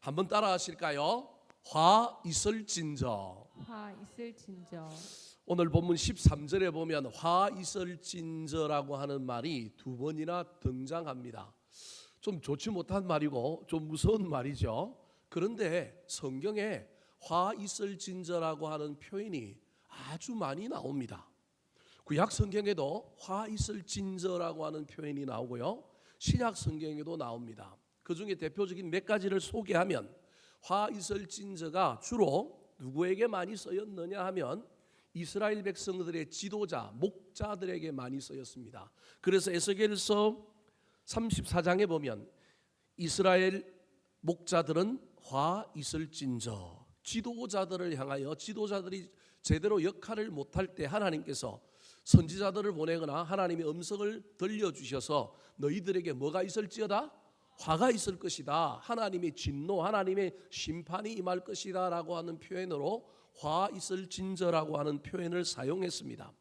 한번 따라 하실까요? 화 있을진저. 화 있을진저. 오늘 본문 13절에 보면 화 있을진저라고 하는 말이 두 번이나 등장합니다. 좀 좋지 못한 말이고 좀 무서운 말이죠. 그런데 성경에 화 있을진저라고 하는 표현이 아주 많이 나옵니다. 구약 성경에도 화 있을진저라고 하는 표현이 나오고요, 신약 성경에도 나옵니다. 그 중에 대표적인 몇 가지를 소개하면, 화 있을진저가 주로 누구에게 많이 쓰였느냐 하면 이스라엘 백성들의 지도자, 목자들에게 많이 쓰였습니다. 그래서 에스겔서 34장에 보면 이스라엘 목자들은 화 있을진저, 지도자들을 향하여, 지도자들이 제대로 역할을 못할 때 하나님께서 선지자들을 보내거나 하나님의 음성을 들려주셔서 너희들에게 뭐가 있을지어다? 화가 있을 것이다, 하나님의 진노, 하나님의 심판이 임할 것이다 라고 하는 표현으로 화 있을진저라고 하는 표현을 사용했습니다.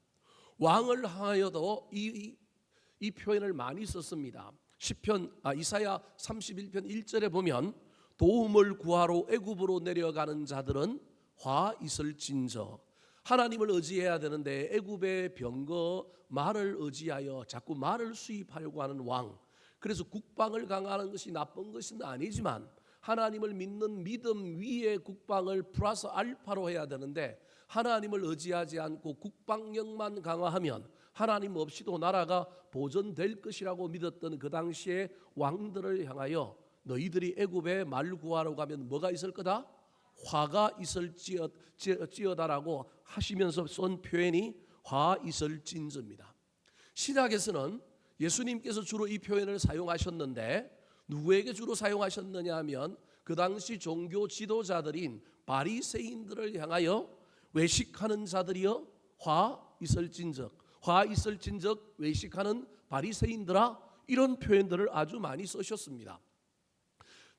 왕을 향하여도 이 표현을 많이 썼습니다. 이사야 31편 1절에 보면 도움을 구하러 애굽으로 내려가는 자들은 화 있을진저, 하나님을 의지해야 되는데 애굽의 병거 말을 의지하여 자꾸 말을 수입하려고 하는 왕. 그래서 국방을 강화하는 것이 나쁜 것은 아니지만 하나님을 믿는 믿음 위에 국방을 플러스 알파로 해야 되는데, 하나님을 의지하지 않고 국방력만 강화하면 하나님 없이도 나라가 보존될 것이라고 믿었던 그 당시에 왕들을 향하여 너희들이 애굽에 말 구하러 가면 뭐가 있을 거다? 화가 있을지어다라고 하시면서 쓴 표현이 화 있을진저입니다. 신약에서는 예수님께서 주로 이 표현을 사용하셨는데 누구에게 주로 사용하셨느냐 하면 그 당시 종교 지도자들인 바리새인들을 향하여 외식하는 자들이여 화 있을진적, 화 있을진적 외식하는 바리새인들아, 이런 표현들을 아주 많이 쓰셨습니다.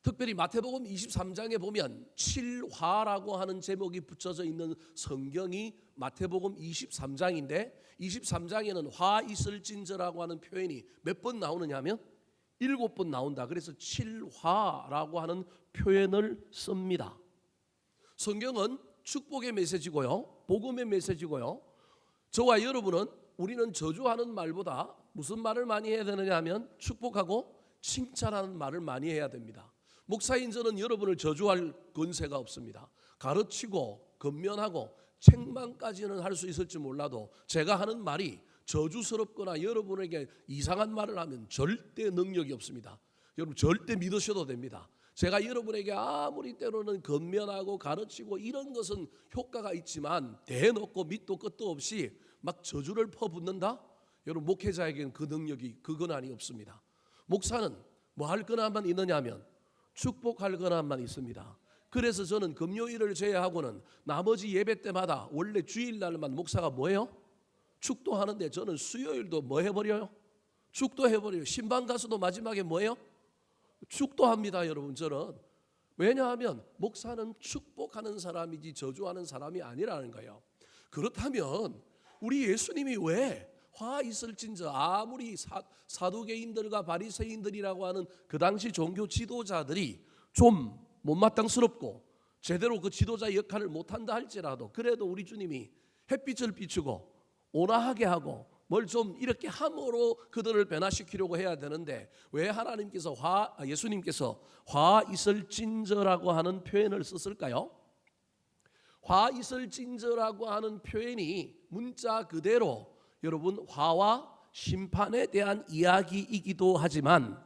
특별히 마태복음 23장에 보면 칠화라고 하는 제목이 붙여져 있는 성경이 마태복음 23장인데 23장에는 화 있을진저라고 하는 표현이 몇 번 나오느냐 하면 7번 나온다. 그래서 칠화라고 하는 표현을 씁니다. 성경은 축복의 메시지고요, 복음의 메시지고요. 저와 여러분은 우리는 저주하는 말보다 무슨 말을 많이 해야 되느냐 하면 축복하고 칭찬하는 말을 많이 해야 됩니다. 목사인 저는 여러분을 저주할 권세가 없습니다. 가르치고 권면하고 책망까지는 할 수 있을지 몰라도 제가 하는 말이 저주스럽거나 여러분에게 이상한 말을 하면 절대 능력이 없습니다. 여러분 절대 믿으셔도 됩니다. 제가 여러분에게 아무리 때로는 권면하고 가르치고 이런 것은 효과가 있지만 대놓고 밑도 끝도 없이 막 저주를 퍼붓는다? 여러분 목회자에게는 그 능력이, 그 권한이 없습니다. 목사는 뭐 할 권한만 있느냐 하면 축복할 권한만 있습니다. 그래서 저는 금요일을 제외하고는 나머지 예배 때마다 원래 주일날만 목사가 뭐예요? 축도하는데 저는 수요일도 뭐 해버려요? 축도해버려요. 신방 가수도 마지막에 뭐예요? 축도합니다. 여러분 저는. 왜냐하면 목사는 축복하는 사람이지 저주하는 사람이 아니라는 거예요. 그렇다면 우리 예수님이 왜 화 있을진저, 아무리 사두개인들과 바리새인들이라고 하는 그 당시 종교 지도자들이 좀 못마땅스럽고 제대로 그 지도자 역할을 못한다 할지라도 그래도 우리 주님이 햇빛을 비추고 온화하게 하고 뭘 좀 이렇게 함으로 그들을 변화시키려고 해야 되는데 왜 하나님께서 예수님께서 화 있을진저라고 하는 표현을 썼을까요? 화 있을진저라고 하는 표현이 문자 그대로 여러분 화와 심판에 대한 이야기이기도 하지만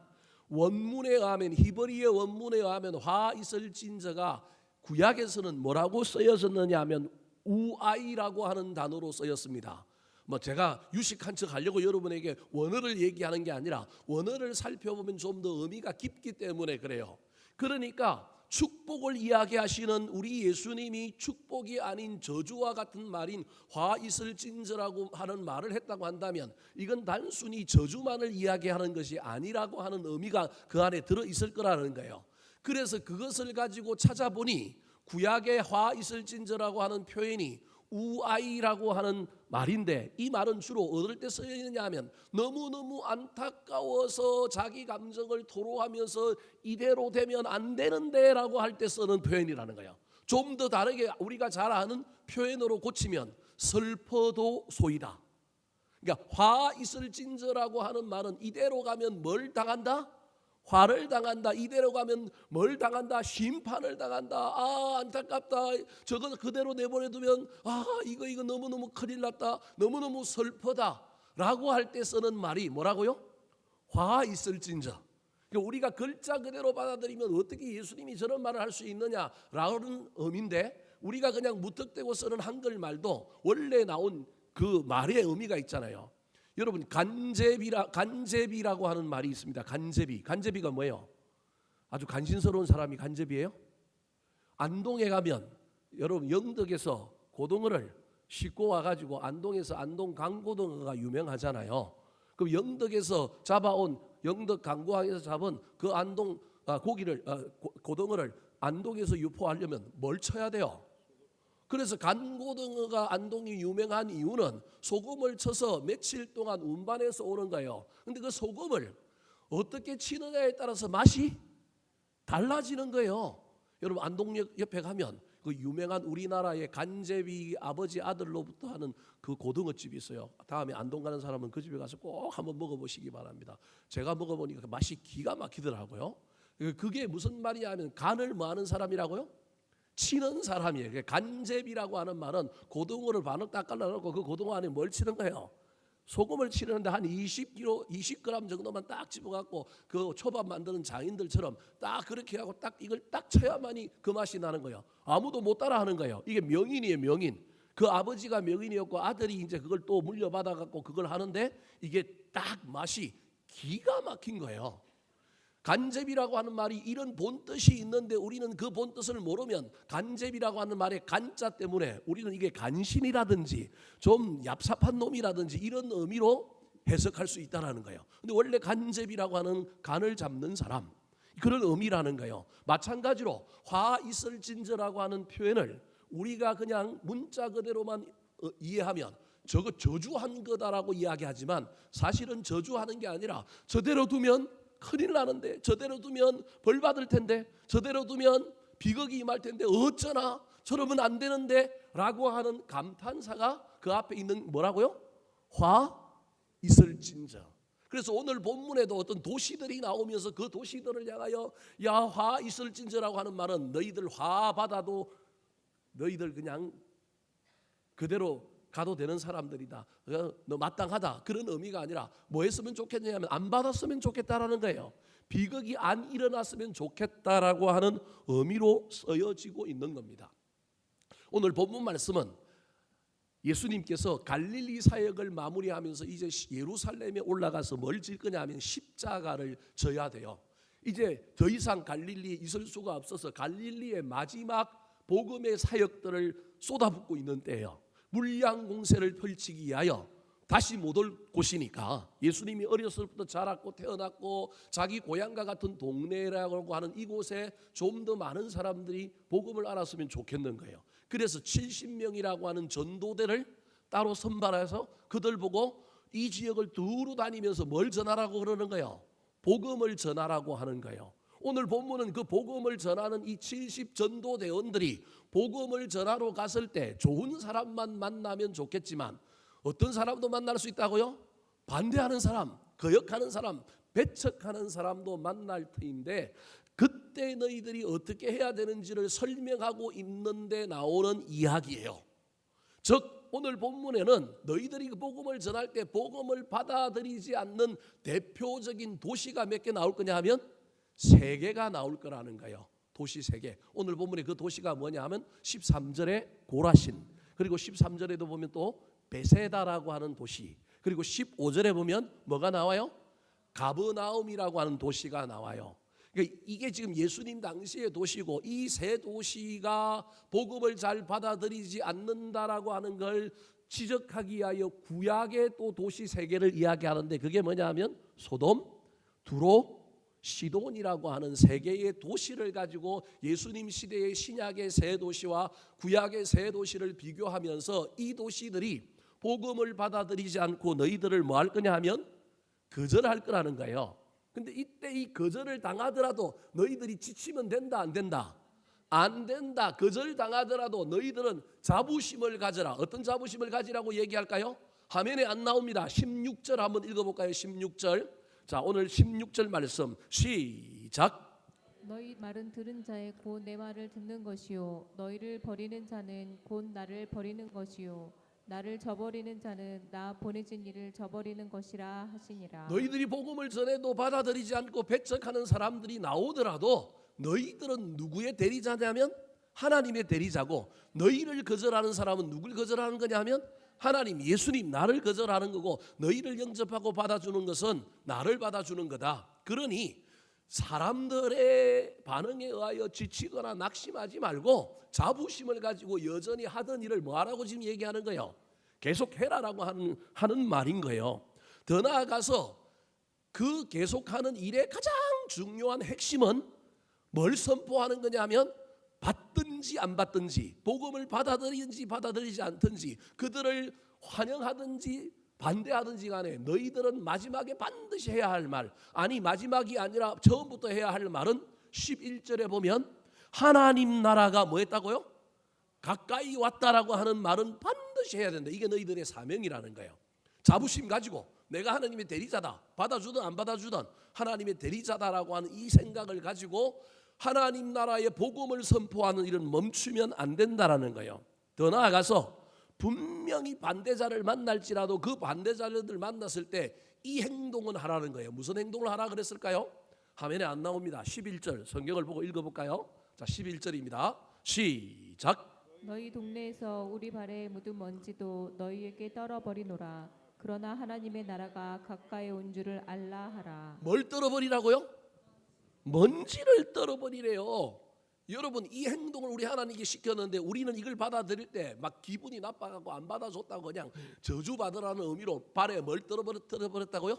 원문에 의하면, 히브리어 원문에 의하면 화 있을진저가 구약에서는 뭐라고 쓰여졌느냐 하면 우아이라고 하는 단어로 쓰였습니다. 뭐 제가 유식한 척 하려고 여러분에게 원어를 얘기하는 게 아니라 원어를 살펴보면 좀 더 의미가 깊기 때문에 그래요. 그러니까 축복을 이야기하시는 우리 예수님이 축복이 아닌 저주와 같은 말인 화 있을진저라고 하는 말을 했다고 한다면 이건 단순히 저주만을 이야기하는 것이 아니라고 하는 의미가 그 안에 들어있을 거라는 거예요. 그래서 그것을 가지고 찾아보니 구약의 화 있을진저라고 하는 표현이 우아이라고 하는 말인데, 이 말은 주로 어떨 때 쓰이느냐 하면 너무너무 안타까워서 자기 감정을 토로하면서 이대로 되면 안 되는데 라고 할 때 쓰는 표현이라는 거예요. 좀 더 다르게 우리가 잘 아는 표현으로 고치면 슬퍼도 소이다. 그러니까 화 있을진저라고 하는 말은 이대로 가면 뭘 당한다? 화를 당한다. 이대로 가면 뭘 당한다? 심판을 당한다. 아, 안타깝다. 저거 그대로 내버려두면 이거 너무너무 큰일 났다. 너무너무 슬퍼다 라고 할 때 쓰는 말이 뭐라고요? 화 있을진저. 그러니까 우리가 글자 그대로 받아들이면 어떻게 예수님이 저런 말을 할 수 있느냐라는 의미인데, 우리가 그냥 무턱대고 쓰는 한글말도 원래 나온 그 말의 의미가 있잖아요. 여러분, 간제비라고 하는 말이 있습니다. 간제비가 뭐예요? 아주 간신스러운 사람이 간제비예요? 안동에 가면 여러분, 영덕에서 고등어를 싣고 와가지고 안동에서 안동 강고등어가 유명하잖아요. 그럼 영덕에서 잡아온, 영덕 강구항에서 잡은 그 안동 고등어를 안동에서 유포하려면 뭘 쳐야 돼요? 그래서 간고등어가 안동이 유명한 이유는 소금을 쳐서 며칠 동안 운반해서 오는 거예요. 근데 그 소금을 어떻게 치느냐에 따라서 맛이 달라지는 거예요. 여러분, 안동역 옆에 가면 그 유명한 우리나라의 간제비 아버지 아들로부터 하는 그 고등어집이 있어요. 다음에 안동 가는 사람은 그 집에 가서 꼭 한번 먹어보시기 바랍니다. 제가 먹어보니까 그 맛이 기가 막히더라고요. 그게 무슨 말이냐 하면 간을 뭐 하는 사람이라고요? 치는 사람이에요. 간제비라고 하는 말은 고등어를 반을 딱 갈라놓고 그 고등어 안에 뭘 치는 거예요? 소금을 치는데 한 20g 정도만 딱 집어갖고 그 초밥 만드는 장인들처럼 딱 그렇게 하고 딱 이걸 딱 쳐야만이 그 맛이 나는 거예요. 아무도 못 따라하는 거예요. 이게 명인이에요, 명인. 그 아버지가 명인이었고 아들이 이제 그걸 또 물려받아갖고 그걸 하는데 이게 딱 맛이 기가 막힌 거예요. 간제비라고 하는 말이 이런 본뜻이 있는데 우리는 그 본뜻을 모르면 간제비라고 하는 말의 간자 때문에 우리는 이게 간신이라든지 좀 얍삽한 놈이라든지 이런 의미로 해석할 수 있다는 거예요. 근데 원래 간제비라고 하는 간을 잡는 사람, 그런 의미라는 거예요. 마찬가지로 화 있을진저라고 하는 표현을 우리가 그냥 문자 그대로만 이해하면 저거 저주한 거다라고 이야기하지만 사실은 저주하는 게 아니라 저대로 두면 큰일 나는데, 저대로 두면 벌 받을 텐데, 저대로 두면 비극이 임할 텐데 어쩌나 저러면 안 되는데 라고 하는 감탄사가 그 앞에 있는 뭐라고요? 화 있을진저. 그래서 오늘 본문에도 어떤 도시들이 나오면서 그 도시들을 향하여 야, 화 있을진저라고 하는 말은 너희들 화 받아도 너희들 그냥 그대로 가도 되는 사람들이다. 너 마땅하다. 그런 의미가 아니라 뭐 했으면 좋겠냐면 안 받았으면 좋겠다라는 거예요. 비극이 안 일어났으면 좋겠다라고 하는 의미로 쓰여지고 있는 겁니다. 오늘 본문 말씀은 예수님께서 갈릴리 사역을 마무리하면서 이제 예루살렘에 올라가서 뭘 질 거냐 하면 십자가를 져야 돼요. 이제 더 이상 갈릴리에 있을 수가 없어서 갈릴리의 마지막 복음의 사역들을 쏟아붓고 있는 때예요. 물량 공세를 펼치기 위하여 다시 못 올 곳이니까 예수님이 어렸을 때부터 자랐고 태어났고 자기 고향과 같은 동네라고 하는 이곳에 좀 더 많은 사람들이 복음을 알았으면 좋겠는 거예요. 그래서 70명이라고 하는 전도대를 따로 선발해서 그들 보고 이 지역을 두루 다니면서 뭘 전하라고 그러는 거예요? 복음을 전하라고 하는 거예요. 오늘 본문은 그 복음을 전하는 이 70 전도대원들이 복음을 전하러 갔을 때 좋은 사람만 만나면 좋겠지만 어떤 사람도 만날 수 있다고요? 반대하는 사람, 거역하는 사람, 배척하는 사람도 만날 터인데 그때 너희들이 어떻게 해야 되는지를 설명하고 있는데 나오는 이야기예요. 즉 오늘 본문에는 너희들이 복음을 전할 때 복음을 받아들이지 않는 대표적인 도시가 몇 개 나올 거냐 하면 3개가 나올 거라는 거예요. 도시 3개. 오늘 본문에 그 도시가 뭐냐 하면 13절에 고라신, 그리고 13절에도 보면 또 베세다라고 하는 도시, 그리고 15절에 보면 뭐가 나와요? 가버나움이라고 하는 도시가 나와요. 그러니까 이게 지금 예수님 당시의 도시고 이 3도시가 복음을 잘 받아들이지 않는다라고 하는 걸 지적하기 위하여 구약의 또 도시 3개를 이야기하는데 그게 뭐냐 하면 소돔, 두로, 시돈이라고 하는 세 개의 도시를 가지고 예수님 시대의 신약의 세 도시와 구약의 세 도시를 비교하면서 이 도시들이 복음을 받아들이지 않고 너희들을 뭐 할 거냐 하면 거절할 거라는 거예요. 근데 이때 이 거절을 당하더라도 너희들이 지치면 된다 안 된다? 안 된다. 거절당하더라도 너희들은 자부심을 가져라. 어떤 자부심을 가지라고 얘기할까요? 화면에 안 나옵니다. 16절 한번 읽어볼까요? 16절. 자, 오늘 16절 말씀 시작. 너희 말은 들은 자의 곧 내 말을 듣는 것이요 너희를 버리는 자는 곧 나를 버리는 것이요 나를 저버리는 자는 나 보내진 이를 저버리는 것이라 하시니라. 너희들이 복음을 전해도 받아들이지 않고 배척하는 사람들이 나오더라도 너희들은 누구의 대리자냐면 하나님의 대리자고, 너희를 거절하는 사람은 누굴 거절하는 거냐면 하나님, 예수님, 나를 거절하는 거고, 너희를 영접하고 받아주는 것은 나를 받아주는 거다. 그러니 사람들의 반응에 의하여 지치거나 낙심하지 말고 자부심을 가지고 여전히 하던 일을 뭐하라고 지금 얘기하는 거예요? 계속해라라고 하는 말인 거예요. 더 나아가서 그 계속하는 일의 가장 중요한 핵심은 뭘 선포하는 거냐면 받든지 안 받든지, 복음을 받아들이든지 받아들이지 않든지, 그들을 환영하든지 반대하든지 간에 너희들은 마지막에 반드시 해야 할 말, 아니 마지막이 아니라 처음부터 해야 할 말은 11절에 보면 하나님 나라가 뭐 했다고요? 가까이 왔다라고 하는 말은 반드시 해야 된다. 이게 너희들의 사명이라는 거예요. 자부심 가지고 내가 하나님의 대리자다, 받아주든 안 받아주든 하나님의 대리자다라고 하는 이 생각을 가지고 하나님 나라의 복음을 선포하는 일은 멈추면 안 된다라는 거예요. 더 나아가서 분명히 반대자를 만날지라도 그 반대자들 만났을 때 이 행동은 하라는 거예요. 무슨 행동을 하라 그랬을까요? 화면에 안 나옵니다. 11절 성경을 보고 읽어볼까요? 자, 11절입니다. 시작. 너희 동네에서 우리 발에 묻은 먼지도 너희에게 떨어버리노라. 그러나 하나님의 나라가 가까이 온 줄을 알라 하라. 뭘 떨어버리라고요? 먼지를 떨어버리래요. 여러분, 이 행동을 우리 하나님께 시켰는데 우리는 이걸 받아들일 때 막 기분이 나빠가고 안 받아줬다고 그냥 저주받으라는 의미로 발에 뭘 떨어버렸다고요?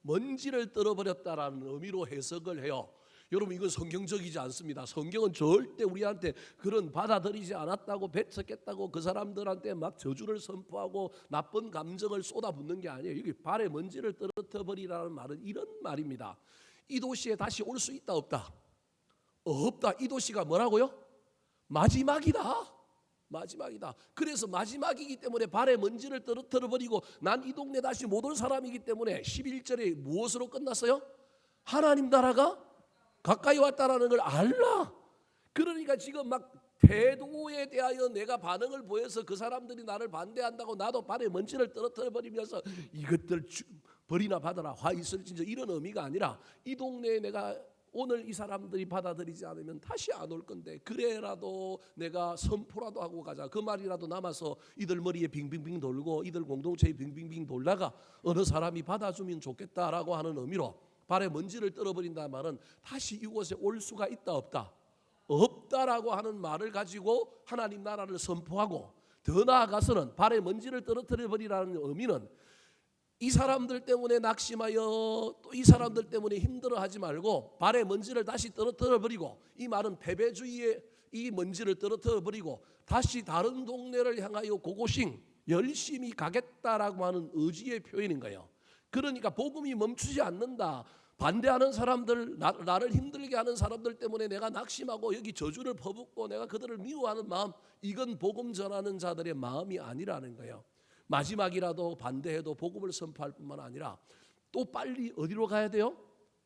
먼지를 떨어버렸다라는 의미로 해석을 해요. 여러분, 이건 성경적이지 않습니다. 성경은 절대 우리한테 그런 받아들이지 않았다고, 배척했다고 그 사람들한테 막 저주를 선포하고 나쁜 감정을 쏟아붓는 게 아니에요. 여기 발에 먼지를 떨어뜨려버리라는 말은 이런 말입니다. 이 도시에 다시 올 수 있다 없다? 없다. 이 도시가 뭐라고요? 마지막이다. 마지막이다. 그래서 마지막이기 때문에 발에 먼지를 떨어뜨려버리고 난 이 동네 다시 못 올 사람이기 때문에 11절에 무엇으로 끝났어요? 하나님 나라가 가까이 왔다라는 걸 알라. 그러니까 지금 막 태도에 대하여 내가 반응을 보여서 그 사람들이 나를 반대한다고 나도 발에 먼지를 떨어뜨려버리면서 이것들 벌이나 받아라, 화 있을진저, 이런 의미가 아니라 이 동네에 내가 오늘 이 사람들이 받아들이지 않으면 다시 안 올 건데 그래라도 내가 선포라도 하고 가자. 그 말이라도 남아서 이들 머리에 빙빙빙 돌고 이들 공동체에 빙빙빙 돌다가 어느 사람이 받아주면 좋겠다라고 하는 의미로 발에 먼지를 떨어버린다는 말은 다시 이곳에 올 수가 있다 없다? 없다라고 하는 말을 가지고 하나님 나라를 선포하고, 더 나아가서는 발에 먼지를 떨어뜨려버리라는 의미는 이 사람들 때문에 낙심하여 또 이 사람들 때문에 힘들어하지 말고 발에 먼지를 다시 떨어뜨려버리고, 이 말은 패배주의의 이 먼지를 떨어뜨려버리고 다시 다른 동네를 향하여 고고싱 열심히 가겠다라고 하는 의지의 표현인 거예요. 그러니까 복음이 멈추지 않는다. 반대하는 사람들, 나를 힘들게 하는 사람들 때문에 내가 낙심하고 여기 저주를 퍼붓고 내가 그들을 미워하는 마음, 이건 복음 전하는 자들의 마음이 아니라는 거예요. 마지막이라도 반대해도 복음을 선포할 뿐만 아니라 또 빨리 어디로 가야 돼요?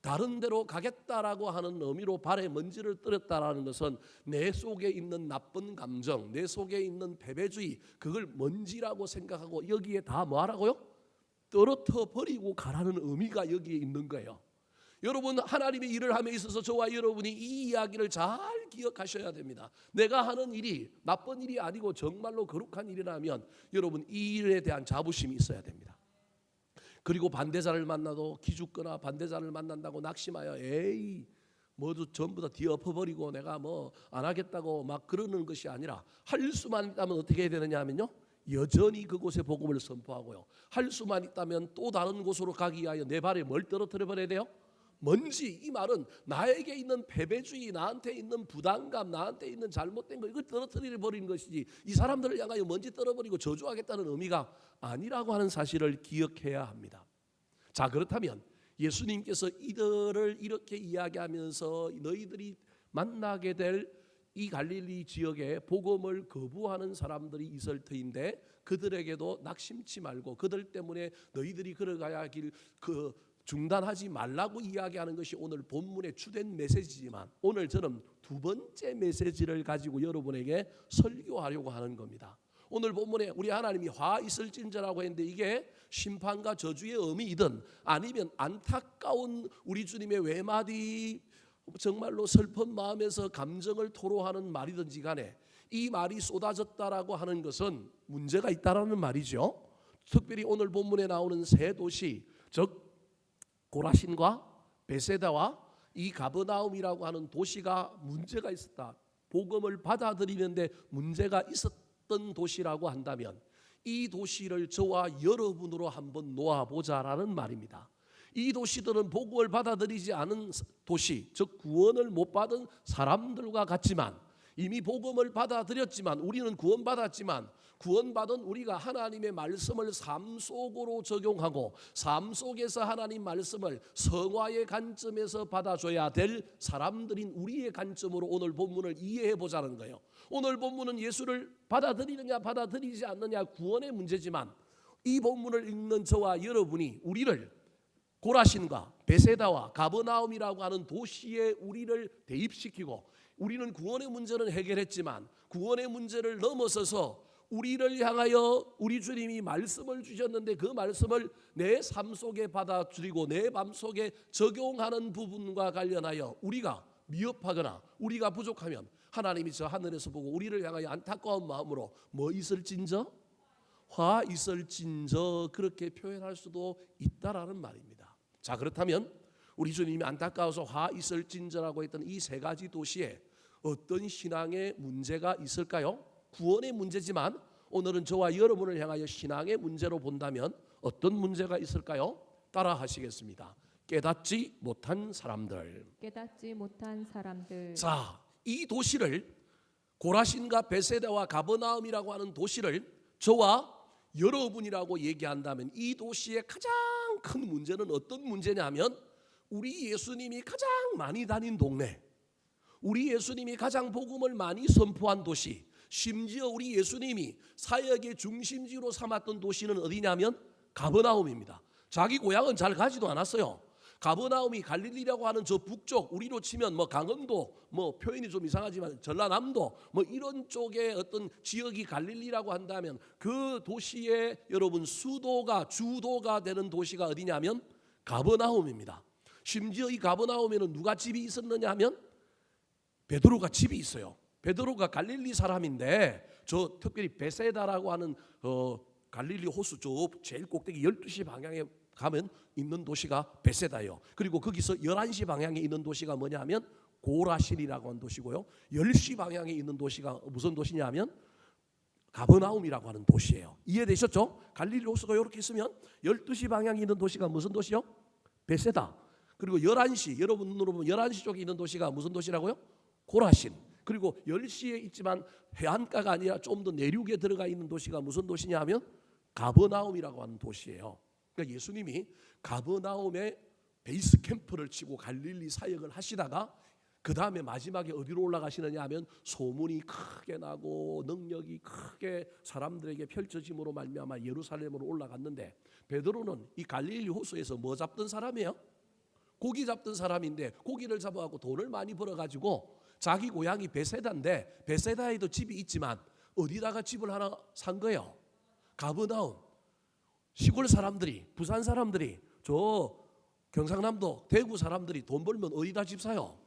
다른 데로 가겠다라고 하는 의미로 발에 먼지를 떨었다라는 것은 내 속에 있는 나쁜 감정, 내 속에 있는 패배주의, 그걸 먼지라고 생각하고 여기에 다 뭐하라고요? 떨어뜨려 버리고 가라는 의미가 여기에 있는 거예요. 여러분, 하나님의 일을 함에 있어서 저와 여러분이 이 이야기를 잘 기억하셔야 됩니다. 내가 하는 일이 나쁜 일이 아니고 정말로 거룩한 일이라면 여러분 이 일에 대한 자부심이 있어야 됩니다. 그리고 반대자를 만나도 기죽거나 반대자를 만난다고 낙심하여 에이 모두 전부 다 뒤엎어버리고 내가 뭐 안 하겠다고 막 그러는 것이 아니라 할 수만 있다면 어떻게 해야 되느냐 하면요, 여전히 그곳에 복음을 선포하고요, 할 수만 있다면 또 다른 곳으로 가기 위하여 내 발에 뭘 떨어뜨려 버려야 돼요? 뭔지, 이 말은 나에게 있는 패배주의, 나한테 있는 부담감, 나한테 있는 잘못된 거 이걸 떨어뜨려 버리는 것이지 이 사람들을 향하여 먼지 떨어버리고 저주하겠다는 의미가 아니라고 하는 사실을 기억해야 합니다. 자, 그렇다면 예수님께서 이들을 이렇게 이야기하면서 너희들이 만나게 될 이 갈릴리 지역에 복음을 거부하는 사람들이 있을 터인데 그들에게도 낙심치 말고 그들 때문에 너희들이 걸어가야 하길 중단하지 말라고 이야기하는 것이 오늘 본문의 주된 메시지지만 오늘 저는 두 번째 메시지를 가지고 여러분에게 설교하려고 하는 겁니다. 오늘 본문에 우리 하나님이 화 있을진저라고 했는데 이게 심판과 저주의 의미이든 아니면 안타까운 우리 주님의 외마디 정말로 슬픈 마음에서 감정을 토로하는 말이든지 간에 이 말이 쏟아졌다라고 하는 것은 문제가 있다라는 말이죠. 특별히 오늘 본문에 나오는 세 도시, 즉 고라신과 베세다와 이 가버나움이라고 하는 도시가 문제가 있었다. 복음을 받아들이는데 문제가 있었던 도시라고 한다면 이 도시를 저와 여러분으로 한번 놓아보자라는 말입니다. 이 도시들은 복음을 받아들이지 않은 도시, 즉 구원을 못 받은 사람들과 같지만 이미 복음을 받아들였지만 우리는 구원받았지만 구원받은 우리가 하나님의 말씀을 삶 속으로 적용하고 삶 속에서 하나님 말씀을 성화의 관점에서 받아줘야 될 사람들인 우리의 관점으로 오늘 본문을 이해해 보자는 거예요. 오늘 본문은 예수를 받아들이느냐 받아들이지 않느냐 구원의 문제지만 이 본문을 읽는 저와 여러분이 우리를 고라신과 베세다와 가버나움이라고 하는 도시에 우리를 대입시키고 우리는 구원의 문제는 해결했지만 구원의 문제를 넘어서서 우리를 향하여 우리 주님이 말씀을 주셨는데 그 말씀을 내 삶 속에 받아들이고 내 삶 속에 적용하는 부분과 관련하여 우리가 미흡하거나 우리가 부족하면 하나님이 저 하늘에서 보고 우리를 향하여 안타까운 마음으로 뭐 있을진저? 화 있을진저 그렇게 표현할 수도 있다라는 말입니다. 자, 그렇다면 우리 주님이 안타까워서 화 있을진저라고 했던 이 세 가지 도시에 어떤 신앙의 문제가 있을까요? 구원의 문제지만 오늘은 저와 여러분을 향하여 신앙의 문제로 본다면 어떤 문제가 있을까요? 따라 하시겠습니다. 깨닫지 못한 사람들. 깨닫지 못한 사람들. 자, 이 도시를 고라신과 베세다와 가버나움이라고 하는 도시를 저와 여러분이라고 얘기한다면 이 도시의 가장 큰 문제는 어떤 문제냐면 우리 예수님이 가장 많이 다닌 동네, 우리 예수님이 가장 복음을 많이 선포한 도시, 심지어 우리 예수님이 사역의 중심지로 삼았던 도시는 어디냐면 가버나움입니다. 자기 고향은 잘 가지도 않았어요. 가버나움이 갈릴리라고 하는 저 북쪽, 우리로 치면 뭐 강원도, 뭐 표현이 좀 이상하지만 전라남도 뭐 이런 쪽의 어떤 지역이 갈릴리라고 한다면 그 도시의 여러분 수도가 주도가 되는 도시가 어디냐면 가버나움입니다. 심지어 이 가버나움에는 누가 집이 있었느냐 하면 베드로가 집이 있어요. 베드로가 갈릴리 사람인데 저 특별히 베세다라고 하는 갈릴리 호수 저 제일 꼭대기 12시 방향에 가면 있는 도시가 베세다예요. 그리고 거기서 11시 방향에 있는 도시가 뭐냐면 고라신이라고 하는 도시고요. 10시 방향에 있는 도시가 무슨 도시냐면 가버나움이라고 하는 도시예요. 이해되셨죠? 갈릴리 호수가 이렇게 있으면 12시 방향에 있는 도시가 무슨 도시요? 베세다. 그리고 11시, 여러분 눈으로 보면 11시 쪽에 있는 도시가 무슨 도시라고요? 고라신. 그리고 10시에 있지만 해안가가 아니라 좀 더 내륙에 들어가 있는 도시가 무슨 도시냐 하면 가버나움이라고 하는 도시예요. 그러니까 예수님이 가버나움에 베이스 캠프를 치고 갈릴리 사역을 하시다가 그 다음에 마지막에 어디로 올라가시느냐 하면 소문이 크게 나고 능력이 크게 사람들에게 펼쳐짐으로 말미암아 예루살렘으로 올라갔는데 베드로는 이 갈릴리 호수에서 뭐 잡던 사람이에요? 고기 잡던 사람인데 고기를 잡아갖고 돈을 많이 벌어가지고 자기 고향이 베세다인데 베세다에도 집이 있지만 어디다가 집을 하나 산 거예요? 가버나움. 시골 사람들이, 부산 사람들이, 저 경상남도 대구 사람들이 돈 벌면 어디다 집 사요?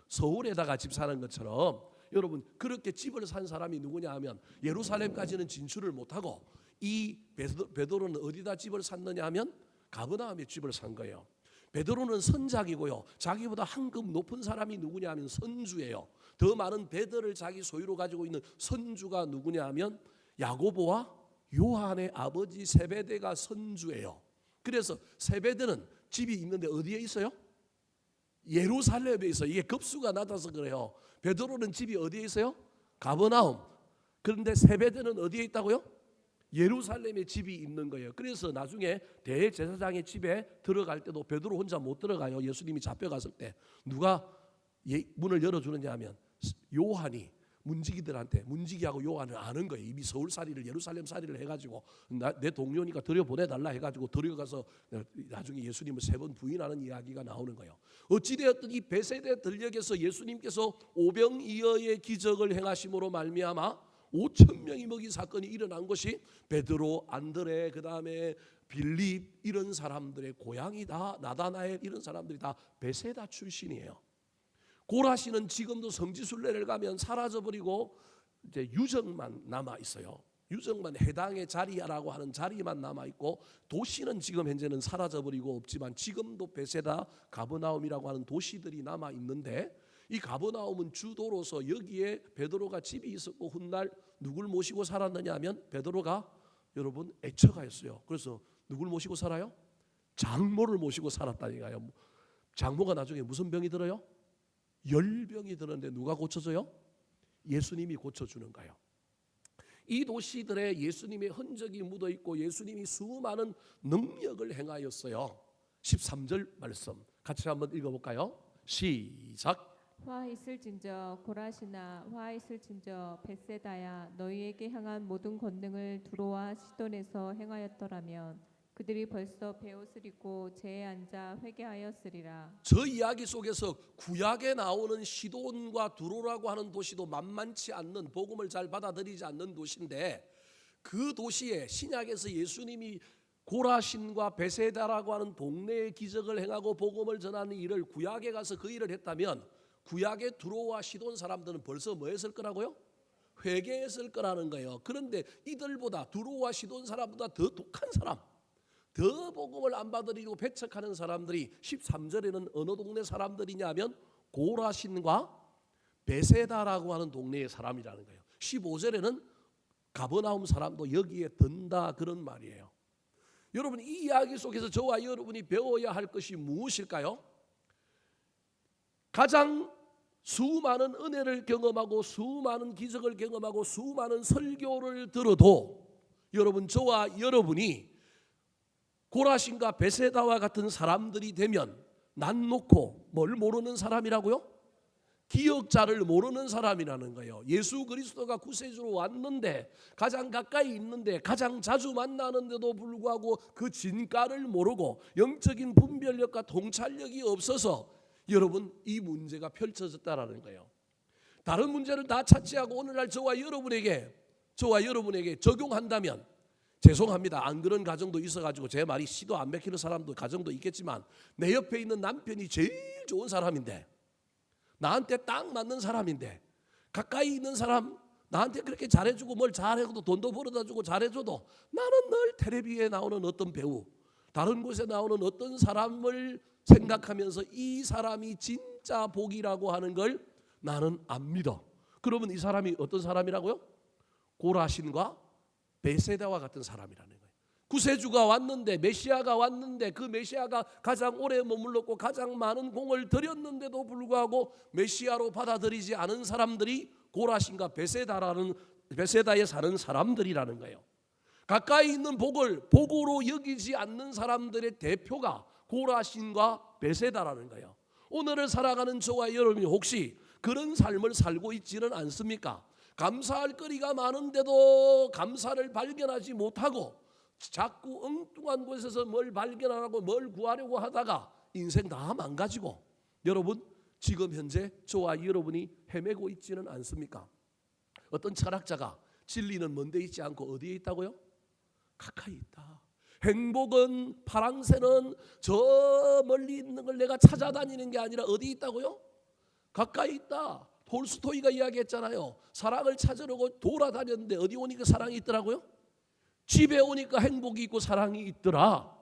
서울에다가 집 사는 것처럼 여러분 그렇게 집을 산 사람이 누구냐 하면 예루살렘까지는 진출을 못하고 이 베드로는 어디다 집을 샀느냐 하면 가버나움에 집을 산 거예요. 베드로는 선장이고요. 자기보다 한 급 높은 사람이 누구냐 하면 선주예요. 더 많은 배들을 자기 소유로 가지고 있는 선주가 누구냐 하면 야고보와 요한의 아버지 세베대가 선주예요. 그래서 세베대는 집이 있는데 어디에 있어요? 예루살렘에 있어요. 이게 급수가 낮아서 그래요. 베드로는 집이 어디에 있어요? 가버나움. 그런데 세베대는 어디에 있다고요? 예루살렘에 집이 있는 거예요. 그래서 나중에 대제사장의 집에 들어갈 때도 베드로 혼자 못 들어가요. 예수님이 잡혀갔을 때 누가 문을 열어주느냐 하면 요한이 문지기들한테, 문지기하고 요한을 아는 거예요. 이미 서울살이를 예루살렘살이를 해가지고 내 동료니까 들여보내달라 해가지고 들여가서 나중에 예수님을 3번 부인하는 이야기가 나오는 거예요. 어찌되었든 이 베세대 들녘에서 예수님께서 오병이어의 기적을 행하심으로 말미암아 5,000명이 먹인 사건이 일어난 것이 베드로, 안드레, 그 다음에 빌립 이런 사람들의 고향이다. 나다나엘 이런 사람들이 다 베세다 출신이에요. 고라시는 지금도 성지순례를 가면 사라져버리고 이제 유적만 남아 있어요. 유적만 해당의 자리라고 하는 자리만 남아 있고 도시는 지금 현재는 사라져버리고 없지만 지금도 베세다, 가버나움이라고 하는 도시들이 남아 있는데 이 가버나움은 주도로서 여기에 베드로가 집이 있었고 훗날 누굴 모시고 살았느냐 하면 베드로가 여러분 애처가였어요. 그래서 누굴 모시고 살아요? 장모를 모시고 살았다니까요. 장모가 나중에 무슨 병이 들어요? 열병이 들었는데 누가 고쳐줘요? 예수님이 고쳐주는 거예요. 이 도시들에 예수님의 흔적이 묻어 있고 예수님이 수많은 능력을 행하였어요. 13절 말씀 같이 한번 읽어볼까요? 시작. 화 있을진저 고라시나 화 있을진저 벳세다야 너희에게 향한 모든 권능을 두로와 시돈에서 행하였더라면 그들이 벌써 베옷을 입고 제에 앉아 회개하였으리라. 저 이야기 속에서 구약에 나오는 시돈과 두로라고 하는 도시도 만만치 않는, 복음을 잘 받아들이지 않는 도시인데 그 도시에 신약에서 예수님이 고라신과 베세다라고 하는 동네의 기적을 행하고 복음을 전하는 일을 구약에 가서 그 일을 했다면 구약의 두로와 시돈 사람들은 벌써 뭐 했을 거라고요? 회개했을 거라는 거예요. 그런데 이들보다 두로와 시돈 사람보다 더 독한 사람, 더 복음을 안 받아들이고 배척하는 사람들이 13절에는 어느 동네 사람들이냐 하면 고라신과 베세다라고 하는 동네의 사람이라는 거예요. 15절에는 가버나움 사람도 여기에 든다 그런 말이에요. 여러분 이 이야기 속에서 저와 여러분이 배워야 할 것이 무엇일까요? 가장 수많은 은혜를 경험하고 수많은 기적을 경험하고 수많은 설교를 들어도 여러분 저와 여러분이 고라신과 베세다와 같은 사람들이 되면 난 놓고 뭘 모르는 사람이라고요? 기억자를 모르는 사람이라는 거예요. 예수 그리스도가 구세주로 왔는데 가장 가까이 있는데 가장 자주 만나는데도 불구하고 그 진가를 모르고 영적인 분별력과 통찰력이 없어서 여러분 이 문제가 펼쳐졌다라는 거예요. 다른 문제를 다 차치하고 오늘날 저와 여러분에게 적용한다면 죄송합니다. 안 그런 가정도 있어가지고 제 말이 시도 안 맥히는 사람도 가정도 있겠지만 내 옆에 있는 남편이 제일 좋은 사람인데 나한테 딱 맞는 사람인데 가까이 있는 사람 나한테 그렇게 잘해주고 뭘 잘해도 돈도 벌어다주고 잘해줘도 나는 늘 텔레비에 나오는 어떤 배우 다른 곳에 나오는 어떤 사람을 생각하면서 이 사람이 진짜 복이라고 하는 걸 나는 안 믿어. 그러면 이 사람이 어떤 사람이라고요? 고라신과 베세다와 같은 사람이라는 거예요. 구세주가 왔는데 메시아가 왔는데 그 메시아가 가장 오래 머물렀고 가장 많은 공을 들였는데도 불구하고 메시아로 받아들이지 않은 사람들이 고라신과 베세다에 사는 사람들이라는 거예요. 가까이 있는 복을 복으로 여기지 않는 사람들의 대표가 고라신과 베세다라는 거예요. 오늘을 살아가는 저와 여러분이 혹시 그런 삶을 살고 있지는 않습니까? 감사할 거리가 많은데도 감사를 발견하지 못하고 자꾸 엉뚱한 곳에서 뭘 발견하고 뭘 구하려고 하다가 인생 다 망가지고 여러분 지금 현재 저와 여러분이 헤매고 있지는 않습니까? 어떤 철학자가 진리는 먼데 있지 않고 어디에 있다고요? 가까이 있다. 행복은 파랑새는 저 멀리 있는 걸 내가 찾아다니는 게 아니라 어디 있다고요? 가까이 있다. 톨스토이가 이야기했잖아요. 사랑을 찾으려고 돌아다녔는데 어디 오니까 사랑이 있더라고요? 집에 오니까 행복이 있고 사랑이 있더라.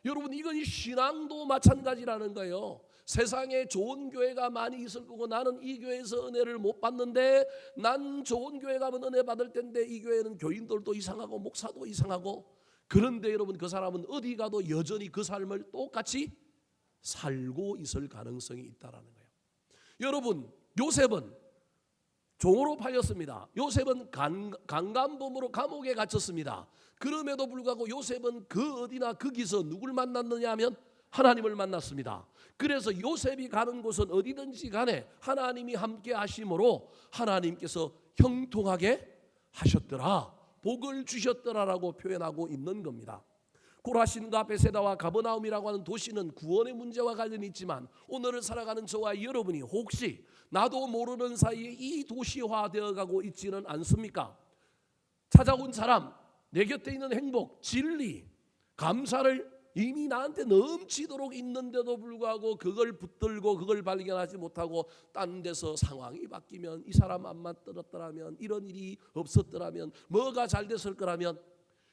여러분 이건 신앙도 마찬가지라는 거예요. 세상에 좋은 교회가 많이 있을 거고 나는 이 교회에서 은혜를 못 받는데 난 좋은 교회 가면 은혜 받을 텐데 이 교회는 교인들도 이상하고 목사도 이상하고 그런데 여러분 그 사람은 어디 가도 여전히 그 삶을 똑같이 살고 있을 가능성이 있다라는 거예요. 여러분, 요셉은 종으로 팔렸습니다. 요셉은 강간범으로 감옥에 갇혔습니다. 그럼에도 불구하고 요셉은 그 어디나 거기서 누굴 만났느냐 하면 하나님을 만났습니다. 그래서 요셉이 가는 곳은 어디든지 간에 하나님이 함께 하심으로 하나님께서 형통하게 하셨더라, 복을 주셨더라라고 표현하고 있는 겁니다. 고라신과 베세다와 가버나움이라고 하는 도시는 구원의 문제와 관련이 있지만 오늘을 살아가는 저와 여러분이 혹시 나도 모르는 사이에 이 도시화되어 가고 있지는 않습니까? 찾아온 사람, 내 곁에 있는 행복, 진리, 감사를 이미 나한테 넘치도록 있는데도 불구하고 그걸 붙들고 그걸 발견하지 못하고 딴 데서 상황이 바뀌면, 이 사람 안 맞더라면, 이런 일이 없었더라면, 뭐가 잘 됐을 거라면,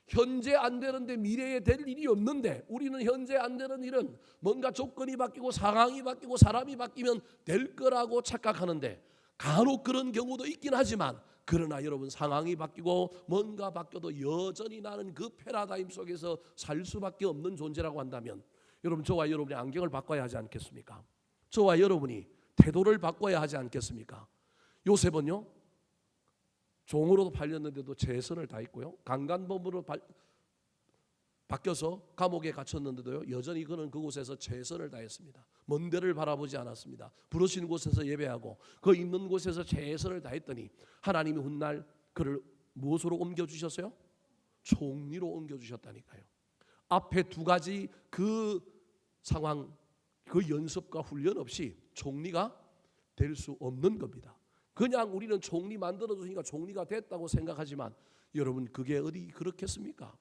현재 안 되는데 미래에 될 일이 없는데 우리는 현재 안 되는 일은 뭔가 조건이 바뀌고 상황이 바뀌고 사람이 바뀌면 될 거라고 착각하는데, 간혹 그런 경우도 있긴 하지만 그러나 여러분, 상황이 바뀌고 뭔가 바뀌어도 여전히 나는 그 패러다임 속에서 살 수밖에 없는 존재라고 한다면 여러분, 저와 여러분이 안경을 바꿔야 하지 않겠습니까? 저와 여러분이 태도를 바꿔야 하지 않겠습니까? 요셉은요, 종으로도 팔렸는데도 최선을 다했고요, 강간범으로 바뀌어서 감옥에 갇혔는데도요, 여전히 그는 그곳에서 최선을 다했습니다. 먼 데를 바라보지 않았습니다. 부르신 곳에서 예배하고 그 있는 곳에서 최선을 다했더니 하나님이 훗날 그를 무엇으로 옮겨주셨어요? 총리로 옮겨주셨다니까요. 앞에 두 가지 그 상황, 그 연습과 훈련 없이 총리가 될 수 없는 겁니다. 그냥 우리는 총리 만들어주니까 총리가 됐다고 생각하지만 여러분, 그게 어디 그렇겠습니까?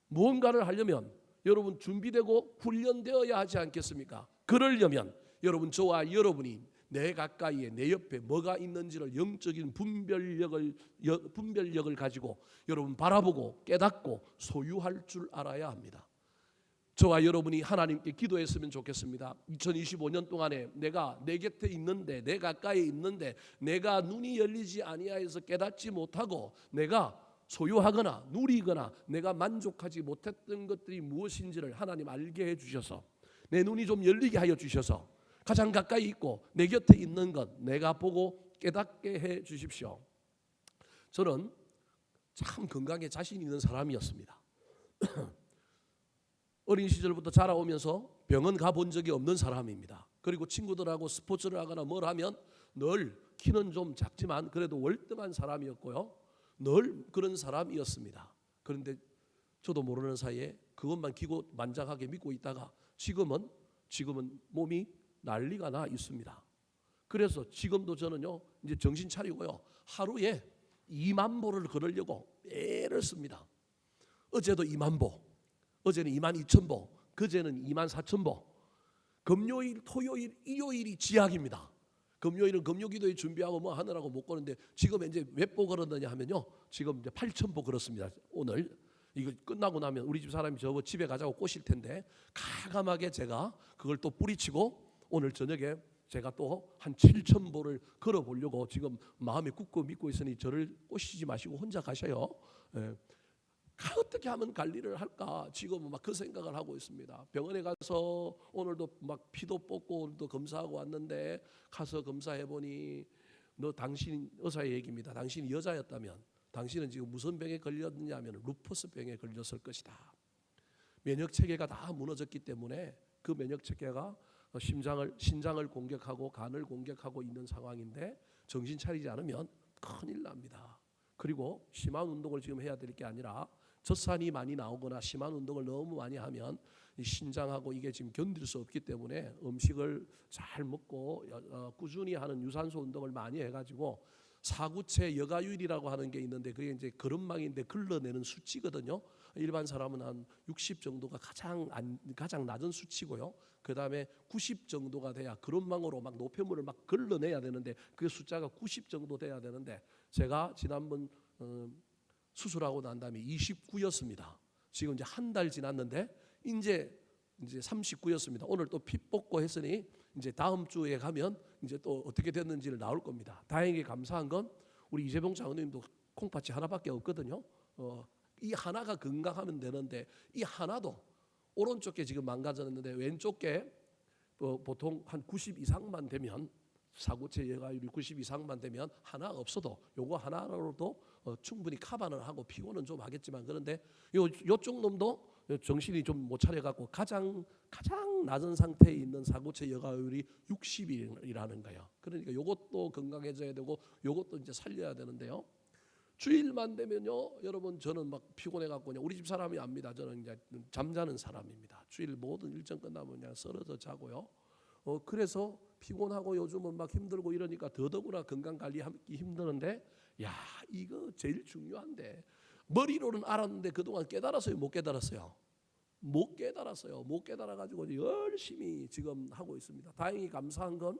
무언가를 하려면 여러분 준비되고 훈련되어야 하지 않겠습니까? 그러려면 여러분, 저와 여러분이 내 가까이에 내 옆에 뭐가 있는지를 영적인 분별력을 가지고 여러분 바라보고 깨닫고 소유할 줄 알아야 합니다. 저와 여러분이 하나님께 기도했으면 좋겠습니다. 2025년 동안에 내가 내 곁에 있는데, 내 가까이에 있는데 내가 눈이 열리지 아니하여서 깨닫지 못하고 내가 소유하거나 누리거나 내가 만족하지 못했던 것들이 무엇인지를 하나님 알게 해주셔서 내 눈이 좀 열리게 하여 주셔서 가장 가까이 있고 내 곁에 있는 것 내가 보고 깨닫게 해 주십시오. 저는 참 건강에 자신 있는 사람이었습니다. 어린 시절부터 자라오면서 병원 가본 적이 없는 사람입니다. 그리고 친구들하고 스포츠를 하거나 뭘 하면 늘 키는 좀 작지만 그래도 월등한 사람이었고요, 늘 그런 사람이었습니다. 그런데 저도 모르는 사이에 그것만 기고만장하게 믿고 있다가 지금은 몸이 난리가 나 있습니다. 그래서 지금도 저는요, 이제 정신 차리고요, 하루에 2만 보를 걸으려고 애를 씁니다. 어제도 2만 보, 어제는 2만 2천 보, 그제는 2만 4천 보. 금요일, 토요일, 일요일이 지약입니다. 금요일은 금요기도에 준비하고 뭐 하느라고 못 거는데 지금 이제 몇 보 걸었느냐 하면요, 지금 이제 8천 보 걸었습니다. 오늘 이거 끝나고 나면 우리 집 사람이 저거 집에 가자고 꼬실 텐데 가감하게 제가 그걸 또 뿌리치고 오늘 저녁에 제가 또 한 7천 보를 걸어 보려고 지금 마음에 굳고 믿고 있으니 저를 꼬시지 마시고 혼자 가셔요. 어떻게 하면 관리를 할까 지금 막 그 생각을 하고 있습니다. 병원에 가서 오늘도 막 피도 뽑고 오늘도 검사하고 왔는데 가서 검사해 보니 당신 의사의 얘기입니다. 당신이 여자였다면 당신은 지금 무슨 병에 걸렸느냐면 루퍼스 병에 걸렸을 것이다. 면역 체계가 다 무너졌기 때문에 그 면역 체계가 신장을 공격하고 간을 공격하고 있는 상황인데 정신 차리지 않으면 큰일 납니다. 그리고 심한 운동을 지금 해야 될 게 아니라 젖산이 많이 나오거나 심한 운동을 너무 많이 하면 이 신장하고 이게 지금 견딜 수 없기 때문에 음식을 잘 먹고 꾸준히 하는 유산소 운동을 많이 해가지고 사구체 여가율이라고 하는 게 있는데 그게 이제 그릇망인데 걸러내는 수치거든요. 일반 사람은 한 60 정도가 가장 낮은 수치고요. 그 다음에 90 정도가 돼야 그릇망으로 막 노폐물을 막 걸러내야 되는데 그 숫자가 90 정도 돼야 되는데 제가 지난번 수술하고 난 다음에 29였습니다. 지금 이제 한 달 지났는데 이제 39였습니다. 오늘 또 피 뽑고 했으니 이제 다음 주에 가면 이제 또 어떻게 됐는지를 나올 겁니다. 다행히 감사한 건 우리 이재봉 장로님도 콩팥이 하나밖에 없거든요. 이 하나가 건강하면 되는데 이 하나도 오른쪽 게 지금 망가졌는데 왼쪽 게 보통 한 90 이상만 되면, 사고체 여가율이 90 이상만 되면 하나 없어도 요거 하나로도 충분히 커버는 하고 피고는 좀 하겠지만, 그런데 요쪽 놈도 정신이 좀 못 차려갖고 가장 낮은 상태에 있는 사고체 여가율이 60이라는 거예요. 그러니까 요것도 건강해져야 되고 요것도 이제 살려야 되는데요. 주일만 되면요, 여러분 저는 막 피곤해갖고 우리 집 사람이 압니다. 저는 이제 잠자는 사람입니다. 주일 모든 일정 끝나면 그냥 쓰러져 자고요. 그래서 피곤하고 요즘은 막 힘들고 이러니까 더더구나 건강 관리하기 힘드는데, 야 이거 제일 중요한데 머리로는 알았는데 그동안 깨달았어요, 못 깨달았어요? 못 깨달았어요. 못 깨달아가지고 열심히 지금 하고 있습니다. 다행히 감사한 건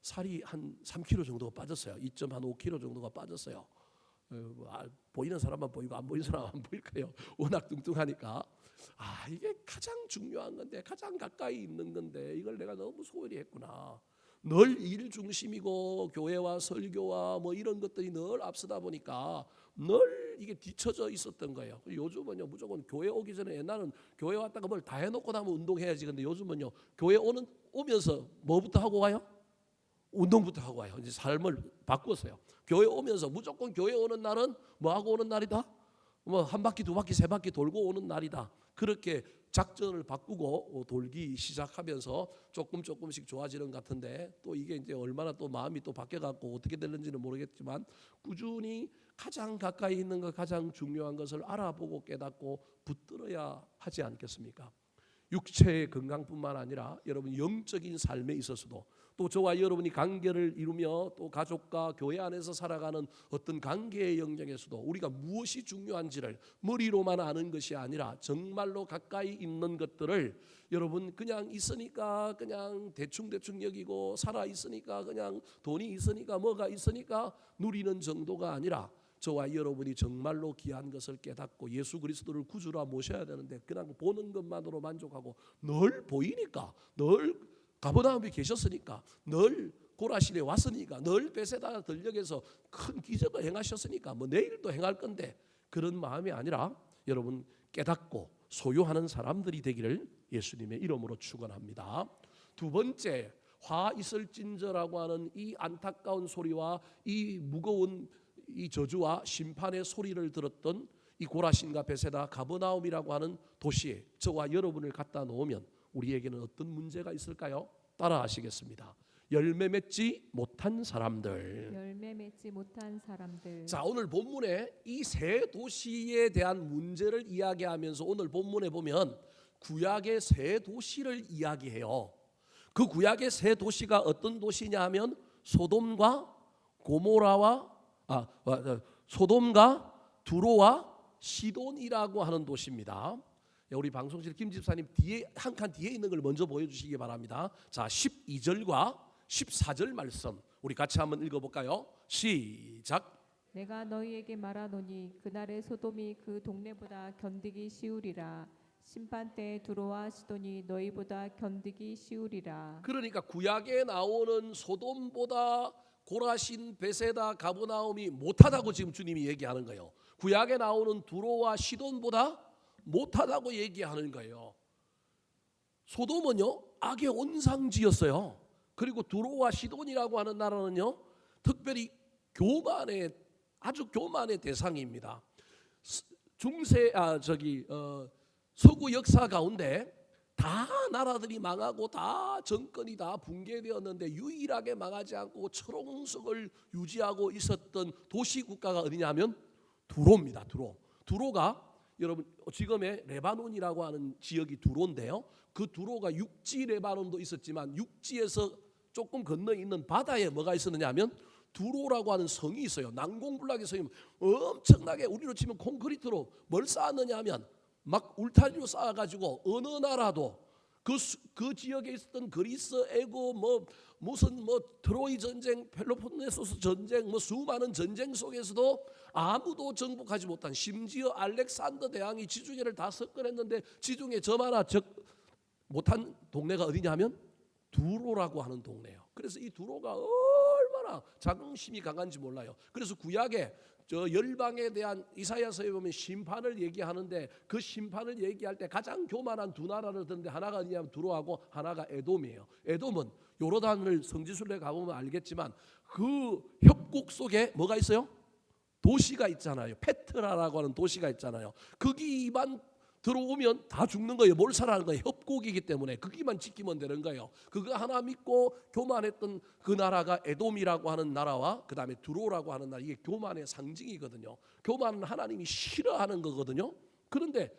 살이 한 3kg 정도가 빠졌어요. 2.5kg 정도가 빠졌어요. 보이는 사람만 보이고 안 보이는 사람은 안 보일 거예요. 워낙 뚱뚱하니까. 이게 가장 중요한 건데, 가장 가까이 있는 건데 이걸 내가 너무 소홀히 했구나. 늘 일 중심이고 교회와 설교와 뭐 이런 것들이 늘 앞서다 보니까 늘 이게 뒤처져 있었던 거예요. 요즘은요 무조건 교회 오기 전에, 옛날은 교회 왔다가 뭘 다 해놓고 나면 운동해야지. 근데 요즘은요 교회 오면서 뭐부터 하고 와요? 운동부터 하고 와요. 이제 삶을 바꿨어요. 교회 오면서 무조건 교회 오는 날은 뭐 하고 오는 날이다? 뭐 한 바퀴 두 바퀴 세 바퀴 돌고 오는 날이다. 그렇게 작전을 바꾸고 돌기 시작하면서 조금씩 좋아지는 것 같은데, 또 이게 이제 얼마나 또 마음이 또 바뀌어갖고 어떻게 되는지는 모르겠지만 꾸준히 가장 가까이 있는 것, 가장 중요한 것을 알아보고 깨닫고 붙들어야 하지 않겠습니까? 육체의 건강뿐만 아니라 여러분 영적인 삶에 있어서도, 또 저와 여러분이 관계를 이루며 또 가족과 교회 안에서 살아가는 어떤 관계의 영역에서도 우리가 무엇이 중요한지를 머리로만 아는 것이 아니라 정말로 가까이 있는 것들을, 여러분 그냥 있으니까 그냥 대충 여기고 살아 있으니까 그냥 돈이 있으니까 뭐가 있으니까 누리는 정도가 아니라, 저와 여러분이 정말로 귀한 것을 깨닫고 예수 그리스도를 구주라 모셔야 되는데 그냥 보는 것만으로 만족하고, 늘 보이니까, 늘 가버나움에 계셨으니까, 늘 고라신에 왔으니까, 늘 베세다 들녘에서 큰 기적을 행하셨으니까 뭐 내일도 행할 건데, 그런 마음이 아니라 여러분 깨닫고 소유하는 사람들이 되기를 예수님의 이름으로 축원합니다. 두 번째, 화 있을진저라고 하는 이 안타까운 소리와 이 무거운 이 저주와 심판의 소리를 들었던 이 고라신과 베세다 가버나움이라고 하는 도시에 저와 여러분을 갖다 놓으면 우리에게는 어떤 문제가 있을까요? 따라 하시겠습니다. 열매 맺지 못한 사람들. 열매 맺지 못한 사람들. 자, 오늘 본문에 이 세 도시에 대한 문제를 이야기하면서 오늘 본문에 보면 구약의 세 도시를 이야기해요. 그 구약의 세 도시가 어떤 도시냐 하면 소돔과 고모라와 소돔과 두로와 시돈이라고 하는 도시입니다. 우리 방송실 김 집사님 뒤에 한 칸 뒤에 있는 걸 먼저 보여주시기 바랍니다. 자, 12절과 14절 말씀 우리 같이 한번 읽어볼까요? 시작. 내가 너희에게 말하노니 그날의 소돔이 그 동네보다 견디기 쉬우리라. 심판 때에 두로와 시돈이 너희보다 견디기 쉬우리라. 그러니까 구약에 나오는 소돔보다 고라신, 베세다, 가버나움이 못하다고 지금 주님이 얘기하는 거예요. 구약에 나오는 두로와 시돈보다 못하다고 얘기하는 거예요. 소돔은요 악의 온상지였어요. 그리고 두로와 시돈이라고 하는 나라는요 특별히 교만의, 아주 교만의 대상입니다. 서구 역사 가운데 다 나라들이 망하고 다 정권이 다 붕괴되었는데 유일하게 망하지 않고 철옹성을 유지하고 있었던 도시 국가가 어디냐면 두로입니다. 두로가 여러분 지금의 레바논이라고 하는 지역이 두로인데요. 그 두로가 육지 레바논도 있었지만 육지에서 조금 건너 있는 바다에 뭐가 있었느냐 하면 두로라고 하는 성이 있어요. 난공불락의 성이 엄청나게, 우리로 치면 콘크리트로 뭘 쌓았느냐 하면 막 울타리로 쌓아가지고 어느 나라도 그 지역에 있었던 그리스, 애고 무슨 트로이 전쟁, 펠로폰네소스 전쟁, 수많은 전쟁 속에서도 아무도 정복하지 못한, 심지어 알렉산더 대왕이 지중해를 다 석권했는데 지중해 저마나 못한 동네가 어디냐 하면 두로라고 하는 동네예요. 그래서 이 두로가 얼마나 얼마나 자긍심이 강한지 몰라요. 그래서 구약에 저 열방에 대한 이사야서에 보면 심판을 얘기하는데 그 심판을 얘기할 때 가장 교만한 두 나라를 드는데 하나가 어디냐면 두로하고 하나가 에돔이에요. 에돔은 요르단을 성지순례 가보면 알겠지만 그 협곡 속에 뭐가 있어요? 도시가 있잖아요. 페트라라고 하는 도시가 있잖아요. 거기만 들어오면 다 죽는 거예요. 몰살하는 거예요. 협곡이기 때문에 거기만 지키면 되는 거예요. 그거 하나 믿고 교만했던 그 나라가 에돔이라고 하는 나라와 그 다음에 두로라고 하는 나라, 이게 교만의 상징이거든요. 교만은 하나님이 싫어하는 거거든요. 그런데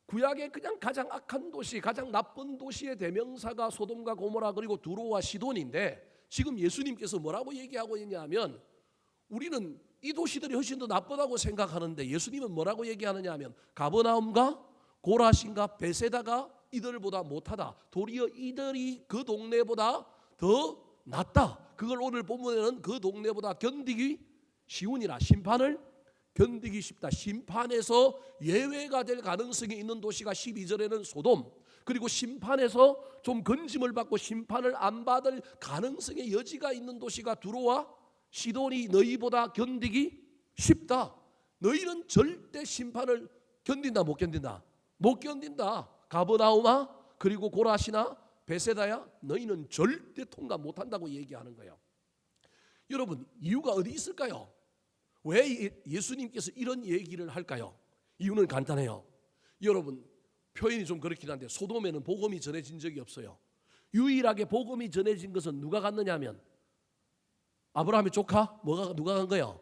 구약의 그냥 가장 악한 도시, 가장 나쁜 도시의 대명사가 소돔과 고모라 그리고 두로와 시돈인데, 지금 예수님께서 뭐라고 얘기하고 있냐면 우리는 이 도시들이 훨씬 더 나쁘다고 생각하는데 예수님은 뭐라고 얘기하느냐 하면 가버나움과 고라신과 베세다가 이들보다 못하다. 도리어 이들이 그 동네보다 더 낫다. 그걸 오늘 본문에는 그 동네보다 견디기 쉬우니라. 심판을 견디기 쉽다. 심판에서 예외가 될 가능성이 있는 도시가 12절에는 소돔, 그리고 심판에서 좀 건짐을 받고 심판을 안 받을 가능성의 여지가 있는 도시가 두로와 시돈이 너희보다 견디기 쉽다. 너희는 절대 심판을 견딘다 못 견딘다? 못 견딘다. 가버나움아 그리고 고라시나 베세다야 너희는 절대 통과 못한다고 얘기하는 거예요. 여러분, 이유가 어디 있을까요? 왜 예수님께서 이런 얘기를 할까요? 이유는 간단해요. 여러분, 표현이 좀 그렇긴 한데 소돔에는 복음이 전해진 적이 없어요. 유일하게 복음이 전해진 것은 누가 갔느냐 하면 아브라함의 조카 누가 간 거예요?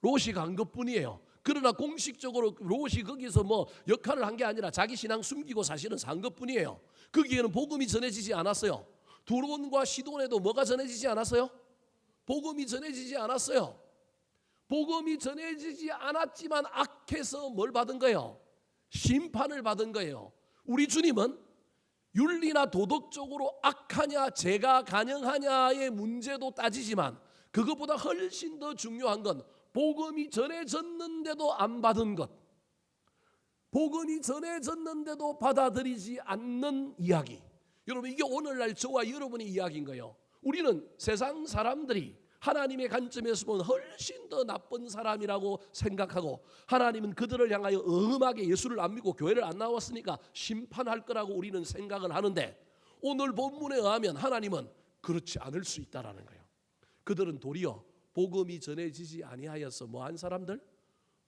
롯이 간 것뿐이에요. 그러나 공식적으로 롯이 거기서 뭐 역할을 한 게 아니라 자기 신앙 숨기고 사실은 산 것뿐이에요. 거기에는 복음이 전해지지 않았어요. 두론과 시돈에도 뭐가 전해지지 않았어요? 복음이 전해지지 않았어요. 복음이 전해지지 않았지만 악해서 뭘 받은 거예요? 심판을 받은 거예요. 우리 주님은 윤리나 도덕적으로 악하냐 죄가 가능하냐의 문제도 따지지만 그것보다 훨씬 더 중요한 건 복음이 전해졌는데도 안 받은 것, 복음이 전해졌는데도 받아들이지 않는 이야기. 여러분, 이게 오늘날 저와 여러분의 이야기인 거예요. 우리는 세상 사람들이 하나님의 관점에서 보면 훨씬 더 나쁜 사람이라고 생각하고 하나님은 그들을 향하여 엄하게 예수를 안 믿고 교회를 안 나왔으니까 심판할 거라고 우리는 생각을 하는데, 오늘 본문에 의하면 하나님은 그렇지 않을 수 있다라는 거예요. 그들은 도리어 복음이 전해지지 아니하여서 뭐한 사람들?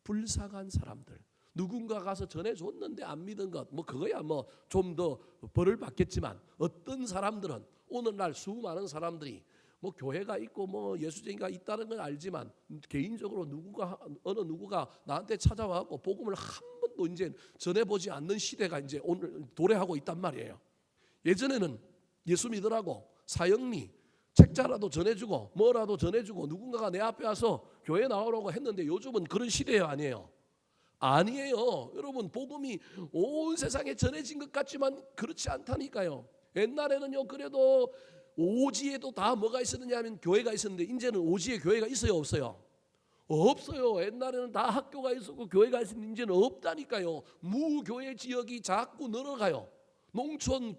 불쌍한 사람들. 누군가 가서 전해줬는데 안 믿은 것, 뭐 그거야 뭐 좀 더 벌을 받겠지만, 어떤 사람들은 오늘날 수많은 사람들이 뭐 교회가 있고 뭐 예수쟁이가 있다는 건 알지만 개인적으로 어느 누구가 나한테 찾아와서 복음을 한 번도 이제 전해보지 않는 시대가 이제 오늘 도래하고 있단 말이에요. 예전에는 예수 믿으라고 사형리 책자라도 전해주고 뭐라도 전해주고 누군가가 내 앞에 와서 교회 나오라고 했는데 요즘은 그런 시대예요, 아니에요? 아니에요. 여러분, 복음이 온 세상에 전해진 것 같지만 그렇지 않다니까요. 옛날에는요, 그래도 오지에도 다 뭐가 있었느냐 하면 교회가 있었는데 이제는 오지에 교회가 있어요, 없어요? 없어요. 옛날에는 다 학교가 있었고 교회가 있었는데 이제는 없다니까요. 무교회 지역이 자꾸 늘어가요. 농촌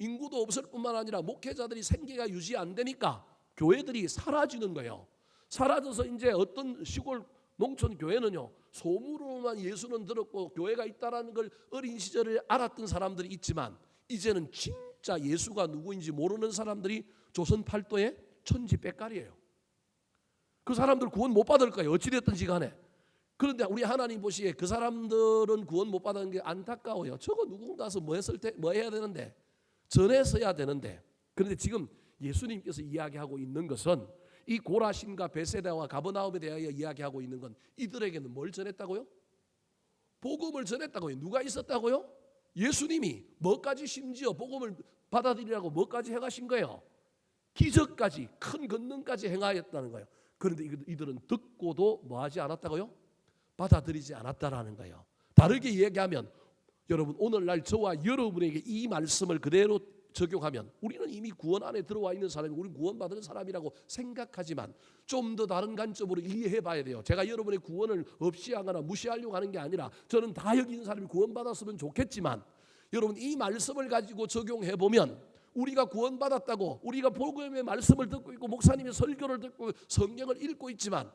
인구도 없을 뿐만 아니라 목회자들이 생계가 유지 안 되니까 교회들이 사라지는 거예요. 사라져서 이제 어떤 시골 농촌 교회는요, 소문으로만 예수는 들었고 교회가 있다라는 걸 어린 시절에 알았던 사람들이 있지만 이제는 진짜 예수가 누구인지 모르는 사람들이 조선 팔도의 천지백갈이에요. 그 사람들 구원 못 받을 거예요. 어찌됐든지 간에. 그런데 우리 하나님 보시기에 그 사람들은 구원 못 받는 게 안타까워요. 저거 누군가서 뭐 해야 되는데, 전했어야 되는데. 그런데 지금 예수님께서 이야기하고 있는 것은 이 고라신과 베세다와 가버나움에 대하여 이야기하고 있는 건 이들에게는 뭘 전했다고요? 복음을 전했다고요. 누가 있었다고요? 예수님이 뭐까지, 심지어 복음을 받아들이라고 뭐까지 해가신 거예요? 기적까지, 큰 권능까지 행하였다는 거예요. 그런데 이들은 듣고도 뭐하지 않았다고요? 받아들이지 않았다라는 거예요. 다르게 얘기하면 여러분, 오늘날 저와 여러분에게 이 말씀을 그대로 적용하면 우리는 이미 구원 안에 들어와 있는 사람이, 우리는 구원받은 사람이라고 생각하지만 좀 더 다른 관점으로 이해해 봐야 돼요. 제가 여러분의 구원을 없이하거나 무시하려고 하는 게 아니라 저는 다 여기 있는 사람이 구원받았으면 좋겠지만, 여러분 이 말씀을 가지고 적용해 보면 우리가 구원받았다고 우리가 복음의 말씀을 듣고 있고 목사님의 설교를 듣고 성경을 읽고 있지만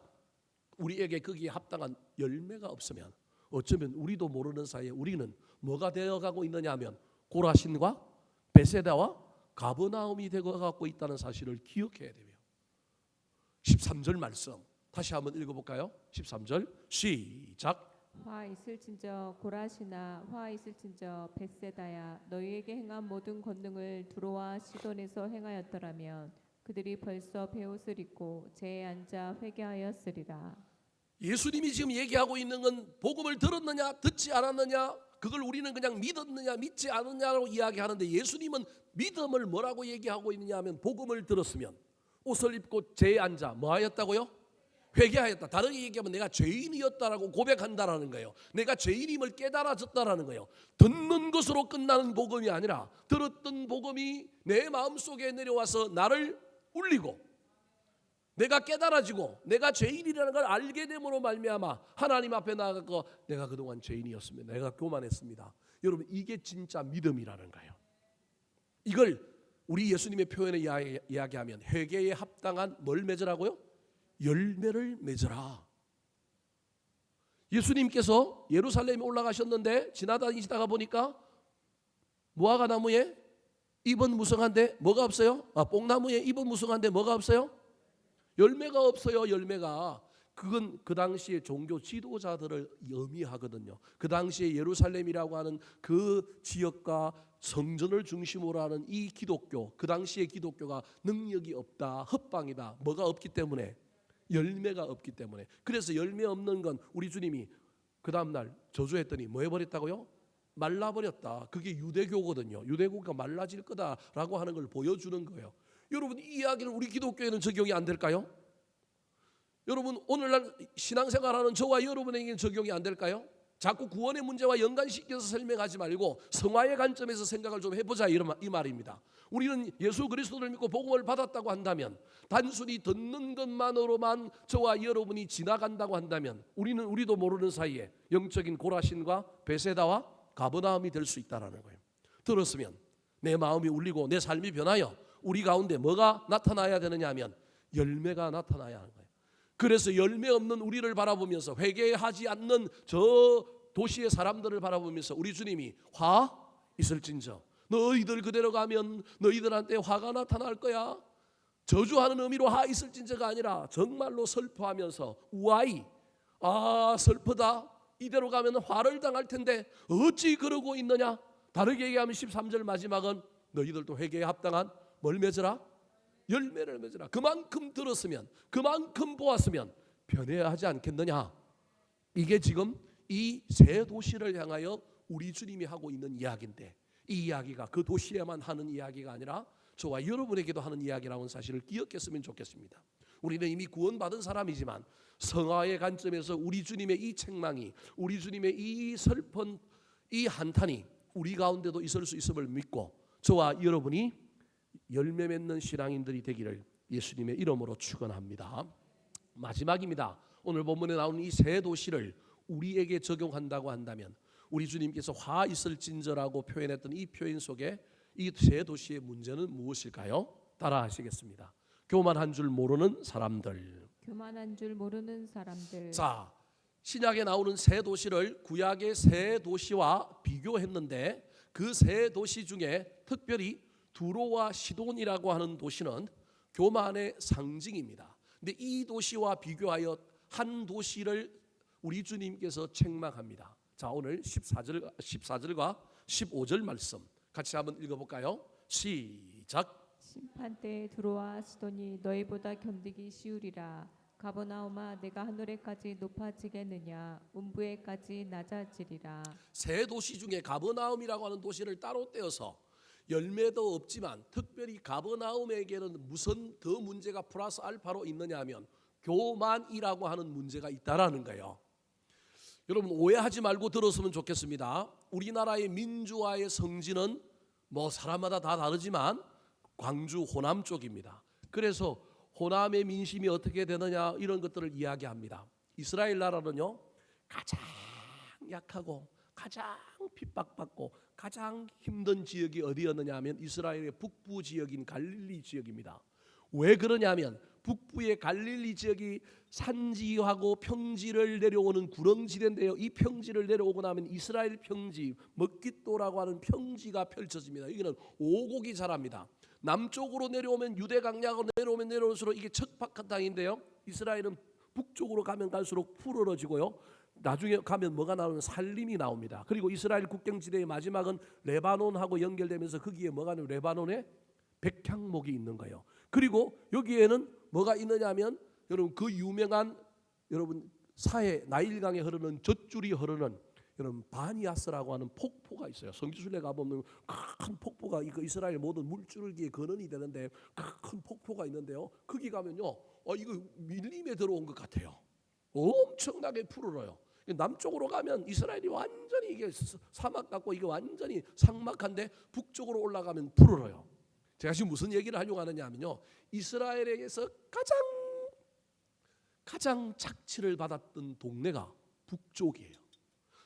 우리에게 거기에 합당한 열매가 없으면 어쩌면 우리도 모르는 사이에 우리는 뭐가 되어가고 있느냐 하면 고라신과 베세다와 가버나움이 되어가고 있다는 사실을 기억해야 되며 13절 말씀 다시 한번 읽어볼까요? 13절 시작. 화 있을진저 고라시나 화 있을진저 벳세다야 너희에게 행한 모든 권능을 두로와 시돈에서 행하였더라면 그들이 벌써 베옷을 입고 제에 앉아 회개하였으리라. 예수님이 지금 얘기하고 있는 건 복음을 들었느냐 듣지 않았느냐 그걸 우리는 그냥 믿었느냐 믿지 않느냐로 이야기하는데 예수님은 믿음을 뭐라고 얘기하고 있느냐 하면 복음을 들었으면 옷을 입고 제에 앉아 뭐 하였다고요? 회개하였다. 다르게 얘기하면 내가 죄인이었다라고 고백한다라는 거예요. 내가 죄인임을 깨달아졌다라는 거예요. 듣는 것으로 끝나는 복음이 아니라 들었던 복음이 내 마음속에 내려와서 나를 울리고 내가 깨달아지고 내가 죄인이라는 걸 알게 됨으로 말미암아 하나님 앞에 나가고 내가 그동안 죄인이었습니다. 내가 교만했습니다. 여러분 이게 진짜 믿음이라는 거예요. 이걸 우리 예수님의 표현에 이야기하면 회개에 합당한 뭘 맺으라고요? 열매를 맺으라. 예수님께서 예루살렘에 올라가셨는데 지나다니시다가 보니까 무화과 나무에 잎은 무성한데 뭐가 없어요? 뽕나무에 잎은 무성한데 뭐가 없어요? 열매가 없어요. 열매가. 그건 그 당시에 종교 지도자들을 의미하거든요. 그 당시에 예루살렘이라고 하는 그 지역과 성전을 중심으로 하는 이 기독교, 그 당시의 기독교가 능력이 없다, 헛방이다. 뭐가 없기 때문에? 열매가 없기 때문에. 그래서 열매 없는 건 우리 주님이 그 다음날 저주했더니 뭐 해버렸다고요? 말라버렸다. 그게 유대교거든요. 유대교가 말라질 거다라고 하는 걸 보여주는 거예요. 여러분 이 이야기는 우리 기독교에는 적용이 안 될까요? 여러분 오늘날 신앙생활하는 저와 여러분에게는 적용이 안 될까요? 자꾸 구원의 문제와 연관시켜서 설명하지 말고 성화의 관점에서 생각을 좀 해보자 이 말입니다. 우리는 예수 그리스도를 믿고 복음을 받았다고 한다면 단순히 듣는 것만으로만 저와 여러분이 지나간다고 한다면 우리도 모르는 사이에 영적인 고라신과 베세다와 가버나움이 될 수 있다는 거예요. 들었으면 내 마음이 울리고 내 삶이 변하여 우리 가운데 뭐가 나타나야 되느냐 하면 열매가 나타나야 하는 거예요. 그래서 열매 없는 우리를 바라보면서 회개하지 않는 저 도시의 사람들을 바라보면서 우리 주님이 화 있을진저 너희들 그대로 가면 너희들한테 화가 나타날 거야. 저주하는 의미로 화 있을진저가 아니라 정말로 슬퍼하면서 우아이 슬프다. 이대로 가면 화를 당할 텐데 어찌 그러고 있느냐. 다르게 얘기하면 13절 마지막은 너희들도 회개에 합당한 뭘 맺으라? 열매를 맺으라. 그만큼 들었으면 그만큼 보았으면 변해야 하지 않겠느냐. 이게 지금 이 세 도시를 향하여 우리 주님이 하고 있는 이야기인데 이 이야기가 그 도시에만 하는 이야기가 아니라 저와 여러분에게도 하는 이야기라는 사실을 기억했으면 좋겠습니다. 우리는 이미 구원받은 사람이지만 성화의 관점에서 우리 주님의 이 책망이 우리 주님의 이 슬픈 이 한탄이 우리 가운데도 있을 수 있음을 믿고 저와 여러분이 열매 맺는 신앙인들이 되기를 예수님의 이름으로 축원합니다. 마지막입니다. 오늘 본문에 나오는 이 세 도시를 우리에게 적용한다고 한다면 우리 주님께서 화 있을진저라고 표현했던 이 표현 속에 이 세 도시의 문제는 무엇일까요? 따라하시겠습니다. 교만한 줄 모르는 사람들. 교만한 줄 모르는 사람들. 자, 신약에 나오는 세 도시를 구약의 세 도시와 비교했는데 그 세 도시 중에 특별히 두로와 시돈이라고 하는 도시는 교만의 상징입니다. 근데 이 도시와 비교하여 한 도시를 우리 주님께서 책망합니다. 자, 오늘 14절과 15절 말씀 같이 한번 읽어볼까요? 시작. 심판 때에 두로와 시돈이 너희보다 견디기 쉬우리라. 가버나움아 내가 하늘에까지 높아지겠느냐 음부에까지 낮아지리라. 세 도시 중에 가버나움이라고 하는 도시를 따로 떼어서 열매도 없지만 특별히 가버나움에게는 무슨 더 문제가 플러스 알파로 있느냐 하면 교만이라고 하는 문제가 있다라는 거예요. 여러분 오해하지 말고 들었으면 좋겠습니다. 우리나라의 민주화의 성지는 뭐 사람마다 다 다르지만 광주 호남 쪽입니다. 그래서 호남의 민심이 어떻게 되느냐 이런 것들을 이야기합니다. 이스라엘 나라는요 가장 약하고 가장 핍박받고 가장 힘든 지역이 어디였느냐 하면 이스라엘의 북부 지역인 갈릴리 지역입니다. 왜 그러냐면 북부의 갈릴리 지역이 산지하고 평지를 내려오는 구렁지대인데요. 이 평지를 내려오고 나면 이스라엘 평지, 먹깃도라고 하는 평지가 펼쳐집니다. 여기는 오곡이 자랍니다. 남쪽으로 내려오면 유대 강약으로 내려오면 내려올수록 이게 척박한 땅인데요. 이스라엘은 북쪽으로 가면 갈수록 푸르러지고요. 나중에 가면 뭐가 나오면 산림이 나옵니다. 그리고 이스라엘 국경지대의 마지막은 레바논하고 연결되면서 거기에 뭐가 나오면 레바논에 백향목이 있는 거예요. 그리고 여기에는 뭐가 있느냐 하면 여러분 그 유명한 여러분 사해 나일강에 흐르는 젖줄이 흐르는 여러분 바니아스라고 하는 폭포가 있어요. 성지순례 가보면 큰 폭포가 이스라엘 모든 물줄기의 근원이 되는데 큰 폭포가 있는데요. 거기 가면요, 이거 밀림에 들어온 것 같아요. 엄청나게 푸르러요. 남쪽으로 가면 이스라엘이 완전히 이게 사막 같고 이게 완전히 삭막한데 북쪽으로 올라가면 푸르러요. 제가 지금 무슨 얘기를 하려고 하느냐 하면요, 이스라엘에게서 가장 착취를 받았던 동네가 북쪽이에요.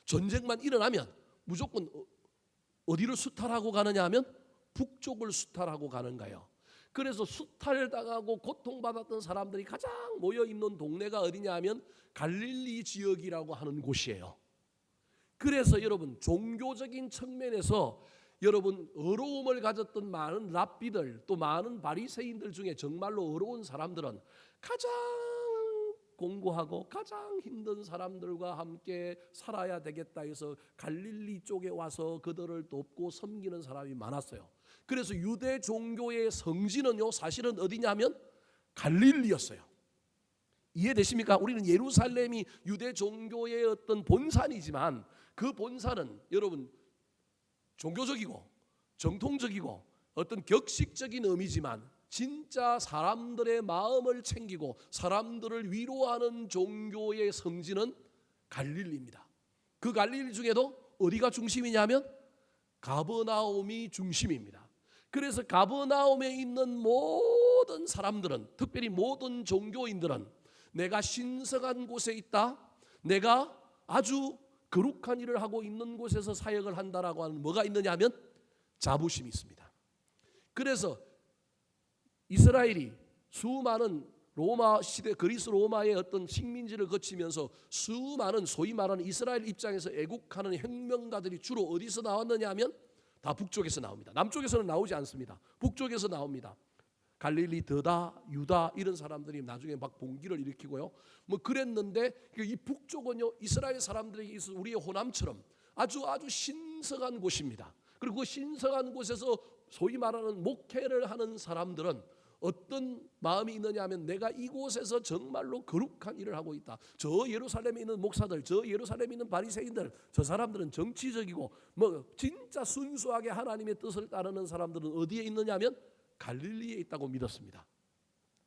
전쟁만 일어나면 무조건 어디를 수탈하고 가느냐 하면 북쪽을 수탈하고 가는 거예요. 그래서 수탈당하고 고통받았던 사람들이 가장 모여있는 동네가 어디냐 하면 갈릴리 지역이라고 하는 곳이에요. 그래서 여러분 종교적인 측면에서 여러분 어려움을 가졌던 많은 랍비들 또 많은 바리새인들 중에 정말로 어려운 사람들은 가장 공고하고 가장 힘든 사람들과 함께 살아야 되겠다 해서 갈릴리 쪽에 와서 그들을 돕고 섬기는 사람이 많았어요. 그래서 유대 종교의 성지는요 사실은 어디냐면 갈릴리였어요. 이해되십니까? 우리는 예루살렘이 유대 종교의 어떤 본산이지만 그 본산은 여러분 종교적이고 정통적이고 어떤 격식적인 의미지만 진짜 사람들의 마음을 챙기고 사람들을 위로하는 종교의 성지는 갈릴리입니다. 그 갈릴리 중에도 어디가 중심이냐면 가버나움이 중심입니다. 그래서 가버나움에 있는 모든 사람들은 특별히 모든 종교인들은 내가 신성한 곳에 있다, 내가 아주 거룩한 일을 하고 있는 곳에서 사역을 한다라고 하는 뭐가 있느냐 하면 자부심이 있습니다. 그래서 이스라엘이 수많은 로마 시대 그리스 로마의 어떤 식민지를 거치면서 수많은 소위 말하는 이스라엘 입장에서 애국하는 혁명가들이 주로 어디서 나왔느냐 하면 다 북쪽에서 나옵니다. 남쪽에서는 나오지 않습니다. 북쪽에서 나옵니다. 갈릴리, 더다, 유다 이런 사람들이 나중에 막 봉기를 일으키고요. 뭐 그랬는데 이 북쪽은요 이스라엘 사람들에게 있어서 우리의 호남처럼 아주 신성한 곳입니다. 그리고 그 신성한 곳에서 소위 말하는 목회를 하는 사람들은 어떤 마음이 있느냐 하면 내가 이곳에서 정말로 거룩한 일을 하고 있다. 저 예루살렘에 있는 목사들, 저 예루살렘에 있는 바리새인들, 저 사람들은 정치적이고 뭐 진짜 순수하게 하나님의 뜻을 따르는 사람들은 어디에 있느냐 하면 갈릴리에 있다고 믿었습니다.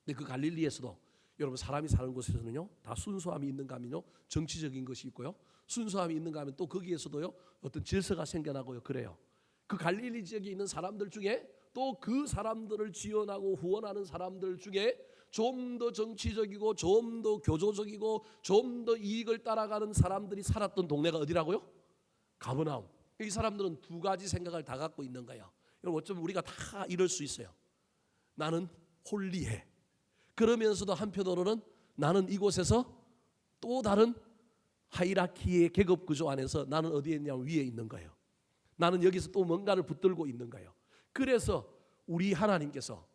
근데 그 갈릴리에서도 여러분 사람이 사는 곳에서는요 다 순수함이 있는가 하면요 정치적인 것이 있고요, 순수함이 있는가 하면 또 거기에서도요 어떤 질서가 생겨나고요 그래요. 그 갈릴리 지역에 있는 사람들 중에 또 그 사람들을 지원하고 후원하는 사람들 중에 좀 더 정치적이고 좀 더 교조적이고 좀 더 이익을 따라가는 사람들이 살았던 동네가 어디라고요? 가버나움. 이 사람들은 두 가지 생각을 다 갖고 있는 거예요. 여러분 어쩌면 우리가 다 이럴 수 있어요. 나는 홀리해. 그러면서도 한편으로는 나는 이곳에서 또 다른 하이라키의 계급 구조 안에서 나는 어디에 있냐면 위에 있는 거예요. 나는 여기서 또 뭔가를 붙들고 있는 거예요. 그래서 우리 하나님께서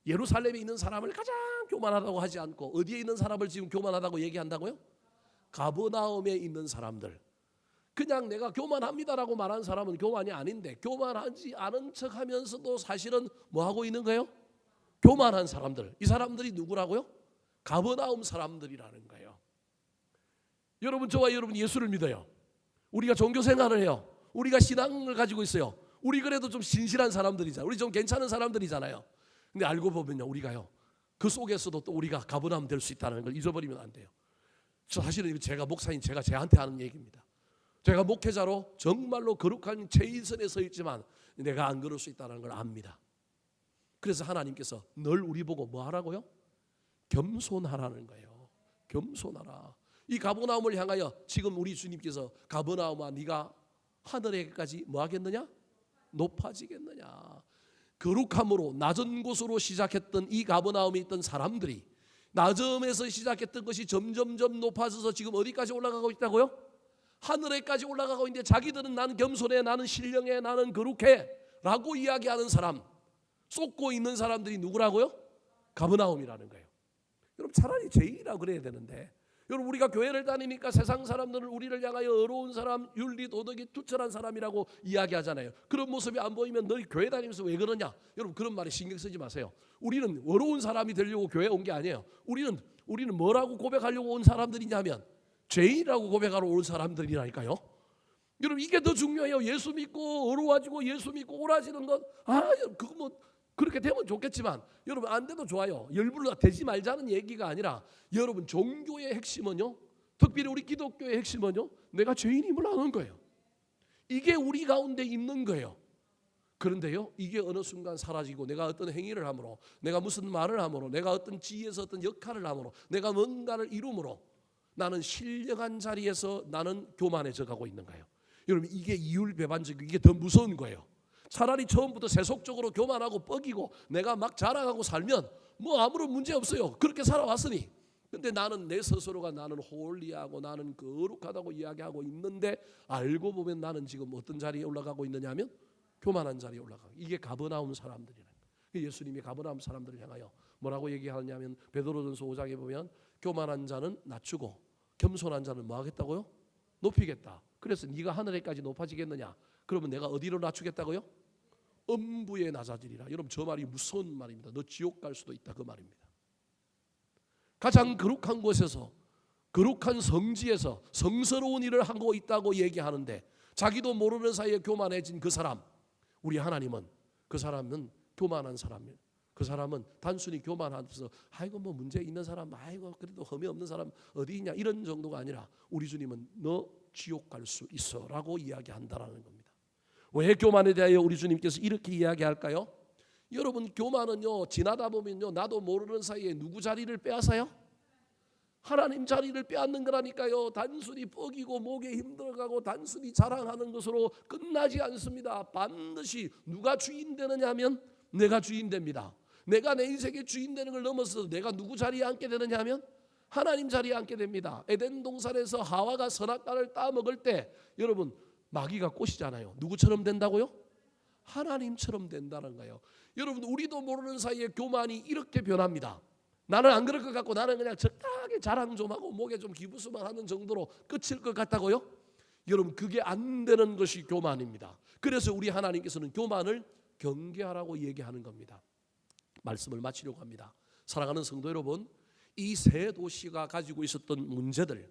예루살렘에 있는 사람을 가장 교만하다고 하지 않고 어디에 있는 사람을 지금 교만하다고 얘기한다고요? 가버나움에 있는 사람들. 그냥 내가 교만합니다라고 말하는 사람은 교만이 아닌데 교만하지 않은 척하면서도 사실은 뭐 하고 있는 거예요? 교만한 사람들. 이 사람들이 누구라고요? 가버나움 사람들이라는 거예요. 여러분 저와 여러분 예수를 믿어요. 우리가 종교 생활을 해요. 우리가 신앙을 가지고 있어요. 우리 그래도 좀 신실한 사람들이잖아요. 우리 좀 괜찮은 사람들이잖아요. 근데 알고 보면요 우리가요 그 속에서도 또 우리가 가버나움 될 수 있다는 걸 잊어버리면 안 돼요. 사실은 제가 목사인 제가 제한테 하는 얘기입니다. 제가 목회자로 정말로 거룩한 최일선에 서 있지만 내가 안 그럴 수 있다는 걸 압니다. 그래서 하나님께서 늘 우리 보고 뭐 하라고요? 겸손하라는 거예요. 겸손하라. 이 가버나움을 향하여 지금 우리 주님께서 가버나움아 네가 하늘에까지 뭐 하겠느냐? 높아지겠느냐? 거룩함으로 낮은 곳으로 시작했던 이 가버나움에 있던 사람들이 낮음에서 시작했던 것이 점점점 높아져서 지금 어디까지 올라가고 있다고요? 하늘에까지 올라가고 있는데 자기들은 나는 겸손해, 나는 신령해, 나는 거룩해 라고 이야기하는 사람, 쏟고 있는 사람들이 누구라고요? 가버나움이라는 거예요. 여러분 차라리 죄인이라고 그래야 되는데, 여러분 우리가 교회를 다니니까 세상 사람들은 우리를 향하여 어려운 사람, 윤리 도덕이 투철한 사람이라고 이야기하잖아요. 그런 모습이 안 보이면 너희 교회 다니면서 왜 그러냐? 여러분 그런 말에 신경 쓰지 마세요. 우리는 어려운 사람이 되려고 교회에 온 게 아니에요. 우리는 뭐라고 고백하려고 온 사람들이냐면 죄인이라고 고백하러 온 사람들이라니까요. 여러분 이게 더 중요해요. 예수 믿고 어려워지고 예수 믿고 오라지는 것, 그거 뭐 그렇게 되면 좋겠지만 여러분 안 돼도 좋아요. 열불로 되지 말자는 얘기가 아니라, 여러분 종교의 핵심은요, 특별히 우리 기독교의 핵심은요, 내가 죄인임을 아는 거예요. 이게 우리 가운데 있는 거예요. 그런데요, 이게 어느 순간 사라지고 내가 어떤 행위를 함으로, 내가 무슨 말을 함으로, 내가 어떤 지위에서 어떤 역할을 함으로, 내가 뭔가를 이룸으로 나는 신령한 자리에서 나는 교만해져 가고 있는 거예요. 여러분 이게 이율배반적이고 이게 더 무서운 거예요. 차라리 처음부터 세속적으로 교만하고 뻐기고 내가 막 자랑하고 살면 뭐 아무런 문제 없어요. 그렇게 살아왔으니. 근데 나는 내 스스로가 나는 홀리하고 나는 거룩하다고 이야기하고 있는데 알고 보면 나는 지금 어떤 자리에 올라가고 있느냐 하면 교만한 자리에 올라가고, 이게 가버나움 사람들이라는 거예요. 예수님이 가버나움 사람들을 향하여 뭐라고 얘기하냐면 베드로전서 5장에 보면 교만한 자는 낮추고 겸손한 자는 뭐 하겠다고요? 높이겠다. 그래서 네가 하늘에까지 높아지겠느냐? 그러면 내가 어디로 낮추겠다고요? 음부에 낮아지리라. 여러분 저 말이 무서운 말입니다. 너 지옥 갈 수도 있다, 그 말입니다. 가장 거룩한 곳에서, 거룩한 성지에서 성스러운 일을 하고 있다고 얘기하는데 자기도 모르는 사이에 교만해진 그 사람, 우리 하나님은 그 사람은 교만한 사람이에요. 그 사람은 단순히 교만하면서 아이고 뭐 문제 있는 사람, 아이고 그래도 흠이 없는 사람 어디 있냐 이런 정도가 아니라, 우리 주님은 너 지옥 갈 수 있어 라고 이야기한다라는 겁니다. 왜 교만에 대하여 우리 주님께서 이렇게 이야기할까요? 여러분 교만은요, 지나다 보면요, 나도 모르는 사이에 누구 자리를 빼앗아요? 하나님 자리를 빼앗는 거라니까요. 단순히 뻐기고 목에 힘들어가고 단순히 자랑하는 것으로 끝나지 않습니다. 반드시 누가 주인 되느냐 하면 내가 주인 됩니다. 내가 내 인생의 주인 되는 걸 넘어서 내가 누구 자리에 앉게 되느냐 하면 하나님 자리에 앉게 됩니다. 에덴 동산에서 하와가 선악과를 따먹을 때 여러분 마귀가 꼬시잖아요. 누구처럼 된다고요? 하나님처럼 된다는 거예요. 여러분 우리도 모르는 사이에 교만이 이렇게 변합니다. 나는 안 그럴 것 같고 나는 그냥 적당하게 자랑 좀 하고 목에 좀 기부수만 하는 정도로 끝일 것 같다고요? 여러분 그게 안 되는 것이 교만입니다. 그래서 우리 하나님께서는 교만을 경계하라고 얘기하는 겁니다. 말씀을 마치려고 합니다. 사랑하는 성도 여러분, 이 세 도시가 가지고 있었던 문제들,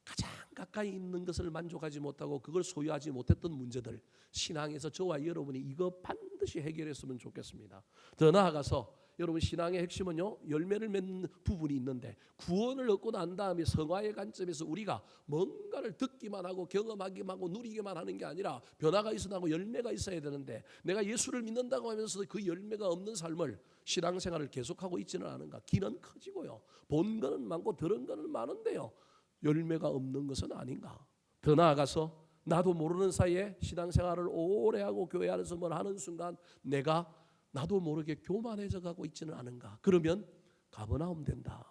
가장 가까이 있는 것을 만족하지 못하고 그걸 소유하지 못했던 문제들, 신앙에서 저와 여러분이 이거 반드시 해결했으면 좋겠습니다. 더 나아가서 여러분 신앙의 핵심은요, 열매를 맺는 부분이 있는데 구원을 얻고 난 다음에 성화의 관점에서 우리가 뭔가를 듣기만 하고 경험하기만 하고 누리기만 하는 게 아니라 변화가 있어야 하고 열매가 있어야 되는데, 내가 예수를 믿는다고 하면서 그 열매가 없는 삶을, 신앙생활을 계속하고 있지는 않은가? 기는 커지고요, 본 거는 많고 들은 거는 많은데요, 열매가 없는 것은 아닌가? 더 나아가서 나도 모르는 사이에 신앙생활을 오래 하고 교회 안에서 뭘 하는 순간 내가 나도 모르게 교만해져 가고 있지는 않은가? 그러면 가버나움 된다.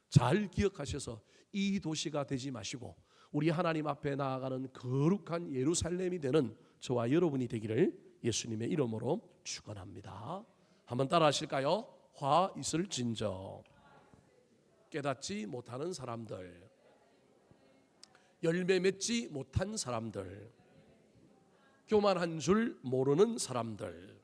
잘 기억하셔서 이 도시가 되지 마시고 우리 하나님 앞에 나아가는 거룩한 예루살렘이 되는 저와 여러분이 되기를 예수님의 이름으로 축원합니다. 한번 따라 하실까요? 화 있을진저 깨닫지 못하는 사람들, 열매 맺지 못한 사람들, 교만한 줄 모르는 사람들,